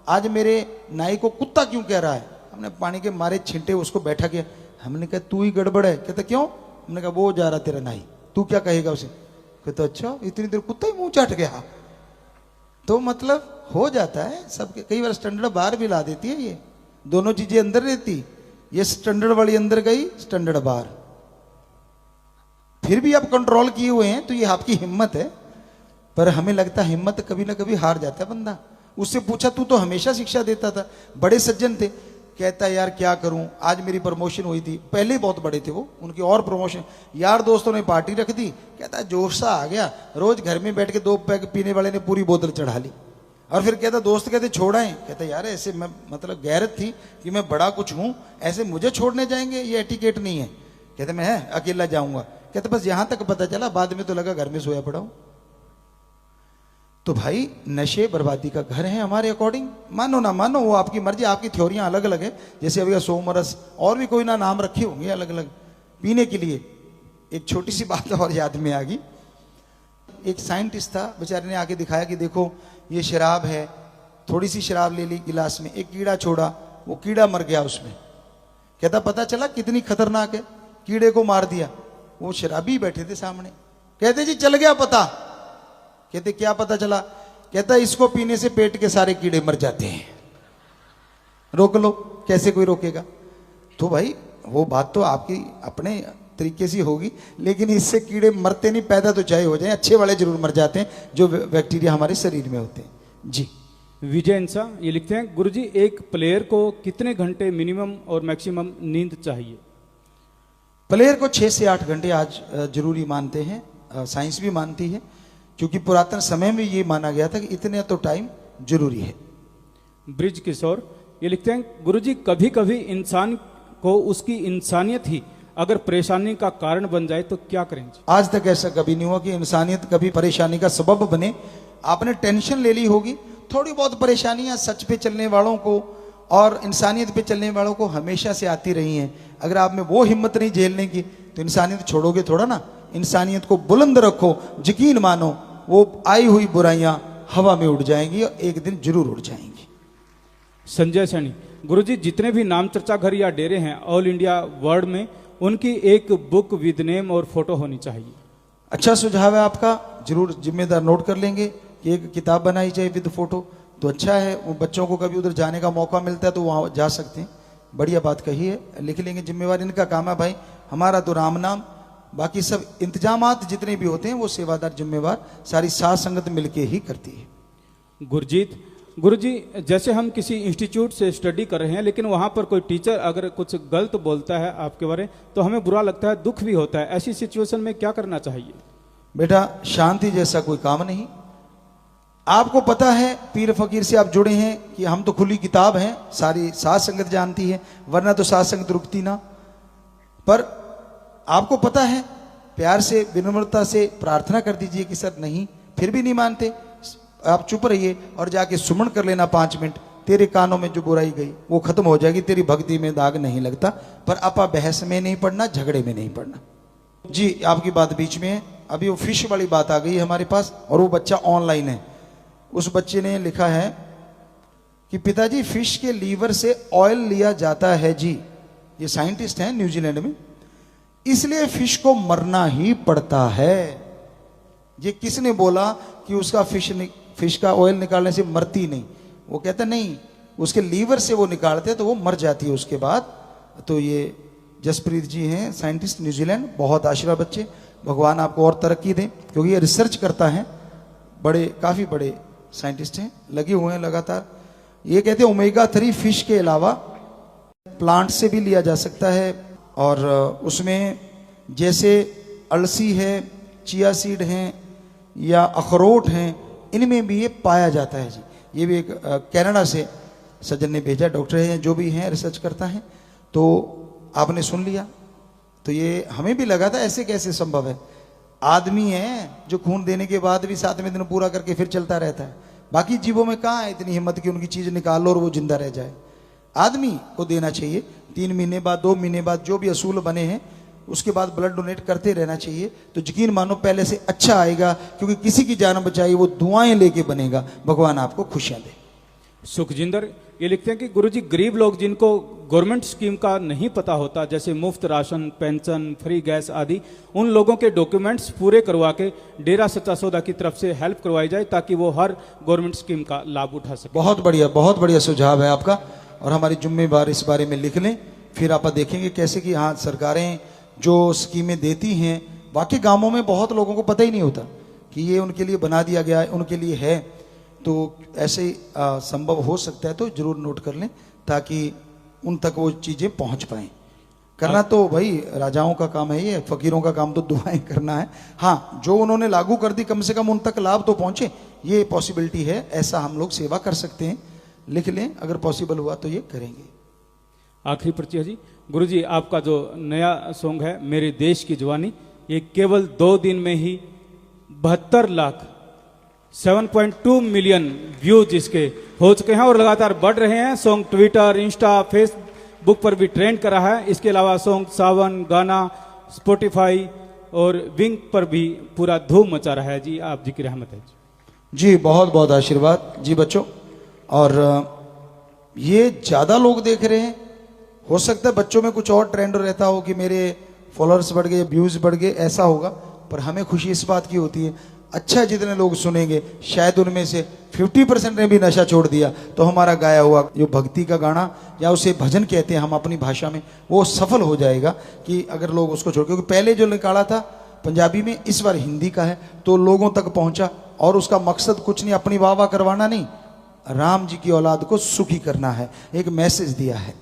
आज मेरे नाई को कुत्ता क्यों कह रहा है। हमने पानी के मारे छींटे उसको बैठा किया। हमने कहा तू ही गड़बड़ है। कहता क्यों। हमने कहा वो जा रहा तेरा नाई, तू क्या कहेगा उसे। कहता अच्छा इतनी देर कुत्ता ही मुंह चाट गया। तो मतलब हो जाता है सबके, कई बार स्टैंडर्ड बाहर भी ला देती है, ये दोनों चीजें अंदर रहती, ये स्टैंडर्ड वाली अंदर गई, स्टैंडर्ड बाहर। फिर भी आप कंट्रोल किए हुए हैं तो ये आपकी हिम्मत है। पर हमें लगता है हिम्मत कभी ना कभी हार जाता है बंदा। उससे पूछा तू तो हमेशा शिक्षा देता था, बड़े सज्जन थे। कहता यार क्या करूं, आज मेरी प्रमोशन हुई थी, पहले ही बहुत बड़े थे वो, उनकी और प्रमोशन, यार दोस्तों ने पार्टी रख दी। कहता जोश सा आ गया, रोज घर में बैठ के 2 पैक पीने वाले ने पूरी बोतल चढ़ा ली। और फिर कहता दोस्त कहते छोड़ाएं। कहता यार ऐसे मैं मतलब गैरत थी कि मैं बड़ा कुछ हूं, ऐसे मुझे छोड़ने जाएंगे, ये एटिकेट नहीं है। कहते मैं है अकेला जाऊंगा। कहते बस यहां तक पता चला, बाद में तो लगा घर में सोया पड़ा हूं। तो भाई नशे बर्बादी का घर है हमारे अकॉर्डिंग, मानो ना मानो वो आपकी मर्जी, आपकी थ्योरियां अलग अलग है। जैसे अभी सोमरस और भी कोई ना नाम रखे होंगे अलग अलग पीने के लिए। एक छोटी सी बात और याद में आ गई, एक साइंटिस्ट था, बेचारे ने आके दिखाया कि देखो ये शराब है, थोड़ी सी शराब ले ली गिलास में, एक कीड़ा छोड़ा, वो कीड़ा मर गया उसमें। कहता पता चला कितनी खतरनाक है, कीड़े को मार दिया। वो शराबी बैठे थे सामने, कहते जी चल गया पता। कहते क्या पता चला। कहता इसको पीने से पेट के सारे कीड़े मर जाते हैं, रोक लो। कैसे कोई रोकेगा। तो भाई वो बात तो आपकी अपने तरीके से होगी, लेकिन इससे कीड़े मरते नहीं, पैदा तो चाहे हो जाए, अच्छे वाले जरूर मर जाते हैं जो बैक्टीरिया हमारे शरीर में होते हैं। जी विजय इंसा ये लिखते हैं, गुरुजी एक प्लेयर को कितने घंटे मिनिमम और मैक्सिमम नींद चाहिए? प्लेयर को 6 से 8 घंटे आज जरूरी मानते हैं, साइंस भी मानती है, क्योंकि पुरातन समय में ये माना गया था कि इतने तो टाइम जरूरी है। ब्रिज किशोर ये लिखते हैं, गुरुजी कभी कभी इंसान को उसकी इंसानियत ही अगर परेशानी का कारण बन जाए तो क्या करेंगे? आज तक ऐसा कभी नहीं हुआ कि इंसानियत कभी परेशानी का सबब बने। आपने टेंशन ले ली होगी, थोड़ी बहुत परेशानियां सच पे चलने वालों को और इंसानियत पे चलने वालों को हमेशा से आती रही हैं। अगर आप में वो हिम्मत नहीं झेलने की तो इंसानियत छोड़ोगे थोड़ा ना। इंसानियत को बुलंद रखो, यकीन मानो वो आई हुई बुराइयां हवा में उड़ जाएंगी और एक दिन जरूर उड़ जाएंगी। संजय सैनी, गुरुजी जितने भी नाम चर्चा घर या डेरे हैं ऑल इंडिया वर्ल्ड में, उनकी एक बुक विद नेम और फोटो होनी चाहिए। अच्छा सुझाव है आपका, जरूर जिम्मेदार नोट कर लेंगे कि एक किताब बनाई जाए विद फोटो, तो अच्छा है। वो बच्चों को कभी उधर जाने का मौका मिलता है तो वहाँ जा सकते हैं। बढ़िया बात कही है, लिख लेंगे, जिम्मेवार इनका काम है भाई। हमारा तो राम नाम, बाकी सब इंतजामात जितने भी होते हैं वो सेवादार जिम्मेवार सारी साथ संगत मिलके ही करती है। गुरजीत, गुरुजी जैसे हम किसी इंस्टीट्यूट से स्टडी कर रहे हैं लेकिन वहाँ पर कोई टीचर अगर कुछ गलत बोलता है आपके बारे तो हमें बुरा लगता है, दुख भी होता है, ऐसी सिचुएशन में क्या करना चाहिए? बेटा शांति जैसा कोई काम नहीं। आपको पता है पीर फकीर से आप जुड़े हैं कि हम तो खुली किताब हैं, सारी साथ संगत जानती है, वरना तो साथ संगत रुकती ना। पर आपको पता है, प्यार से विनम्रता से प्रार्थना कर दीजिए कि सर नहीं, फिर भी नहीं मानते, आप चुप रहिए और जाके सुमन कर लेना 5 मिनट। तेरे कानों में जो बुराई गई वो खत्म हो जाएगी, तेरी भक्ति में दाग नहीं लगता। पर आपा बहस में नहीं पड़ना, झगड़े में नहीं पड़ना। जी आपकी बात बीच में है। अभी वो फिश वाली बात आ गई है हमारे पास और वो बच्चा ऑनलाइन है। उस बच्चे ने लिखा है कि पिताजी फिश के लीवर से ऑयल लिया जाता है जी। ये साइंटिस्ट हैं न्यूजीलैंड में, इसलिए फिश को मरना ही पड़ता है। ये किसने बोला कि उसका फिश का ऑयल निकालने से मरती नहीं? वो कहता नहीं, उसके लीवर से वो निकालते हैं तो वो मर जाती है उसके बाद। तो ये जसप्रीत जी हैं साइंटिस्ट न्यूजीलैंड, बहुत आशीर्वाद बच्चे, भगवान आपको और तरक्की दें, क्योंकि ये रिसर्च करता है, काफी बड़े साइंटिस्ट हैं, लगे हुए हैं लगातार। ये कहते हैं ओमेगा 3 फिश के अलावा प्लांट से भी लिया जा सकता है, और उसमें जैसे अलसी है, चिया सीड हैं या अखरोट हैं, इनमें भी ये पाया जाता है जी। ये भी एक कनाडा से सज्जन ने भेजा, डॉक्टर हैं जो भी हैं, रिसर्च करता है। तो आपने सुन लिया, तो ये हमें भी लगा था ऐसे कैसे संभव है। आदमी है जो खून देने के बाद भी 7वें दिन पूरा करके फिर चलता रहता है। बाकी जीवों में कहाँ है इतनी हिम्मत कि उनकी चीज निकाल लो और वो जिंदा रह जाए। आदमी को देना चाहिए 3 महीने बाद, 2 महीने बाद, जो भी असूल बने हैं उसके बाद ब्लड डोनेट करते रहना चाहिए। तो यकीन मानो पहले से अच्छा आएगा, क्योंकि किसी की जान बचाई वो दुआएं लेके बनेगा। भगवान आपको खुशियां दे। सुखजिंदर ये लिखते हैं कि गुरुजी गरीब लोग जिनको गवर्नमेंट स्कीम का नहीं पता होता, जैसे मुफ्त राशन, पेंशन, फ्री गैस आदि, उन लोगों के डॉक्यूमेंट्स पूरे करवा के डेरा सच्चा सौदा की तरफ से हेल्प करवाई जाए ताकि वो हर गवर्नमेंट स्कीम का लाभ उठा सके। बहुत बढ़िया सुझाव है आपका, और हमारी जिम्मेदार इस बारे में लिख लें। फिर आप देखेंगे कैसे कि हाँ सरकारें जो स्कीमें देती हैं, बाकी गांवों में बहुत लोगों को पता ही नहीं होता कि ये उनके लिए बना दिया गया है, उनके लिए है। तो ऐसे संभव हो सकता है तो जरूर नोट कर लें, ताकि उन तक वो चीजें पहुंच पाएं। करना तो भाई राजाओं का काम है, ये फकीरों का काम तो दुआएं करना है। हाँ, जो उन्होंने लागू कर दी कम से कम उन तक लाभ तो पहुंचे, ये पॉसिबिलिटी है। ऐसा हम लोग सेवा कर सकते हैं, लिख लें, अगर पॉसिबल हुआ तो ये करेंगे। आखिरी पर्ची है जी। गुरुजी आपका जो नया सॉन्ग है मेरे देश की जवानी, ये केवल 2 दिन में ही 72 लाख 7.2 मिलियन व्यूज इसके हो चुके हैं और लगातार बढ़ रहे हैं। सॉन्ग ट्विटर, इंस्टा, फेसबुक पर भी ट्रेंड कर रहा है। इसके अलावा सॉन्ग सावन, गाना, स्पॉटिफाई और विंग पर भी पूरा धूम मचा रहा है जी। आप जी की रहमत है जी, बहुत बहुत आशीर्वाद जी बच्चों। और ये ज्यादा लोग देख रहे हैं, हो सकता है बच्चों में कुछ और ट्रेंड रहता हो कि मेरे फॉलोअर्स बढ़ गए, व्यूज बढ़ गए, ऐसा होगा। पर हमें खुशी इस बात की होती है अच्छा जितने लोग सुनेंगे शायद उनमें से 50% ने भी नशा छोड़ दिया तो हमारा गाया हुआ जो भक्ति का गाना या उसे भजन कहते हैं हम अपनी भाषा में, वो सफल हो जाएगा कि अगर लोग उसको छोड़, क्योंकि पहले जो निकाला था पंजाबी में, इस बार हिंदी का है तो लोगों तक पहुंचा और उसका मकसद कुछ नहीं, अपनी वाह वाह करवाना नहीं, राम जी की औलाद को सुखी करना है, एक मैसेज दिया है।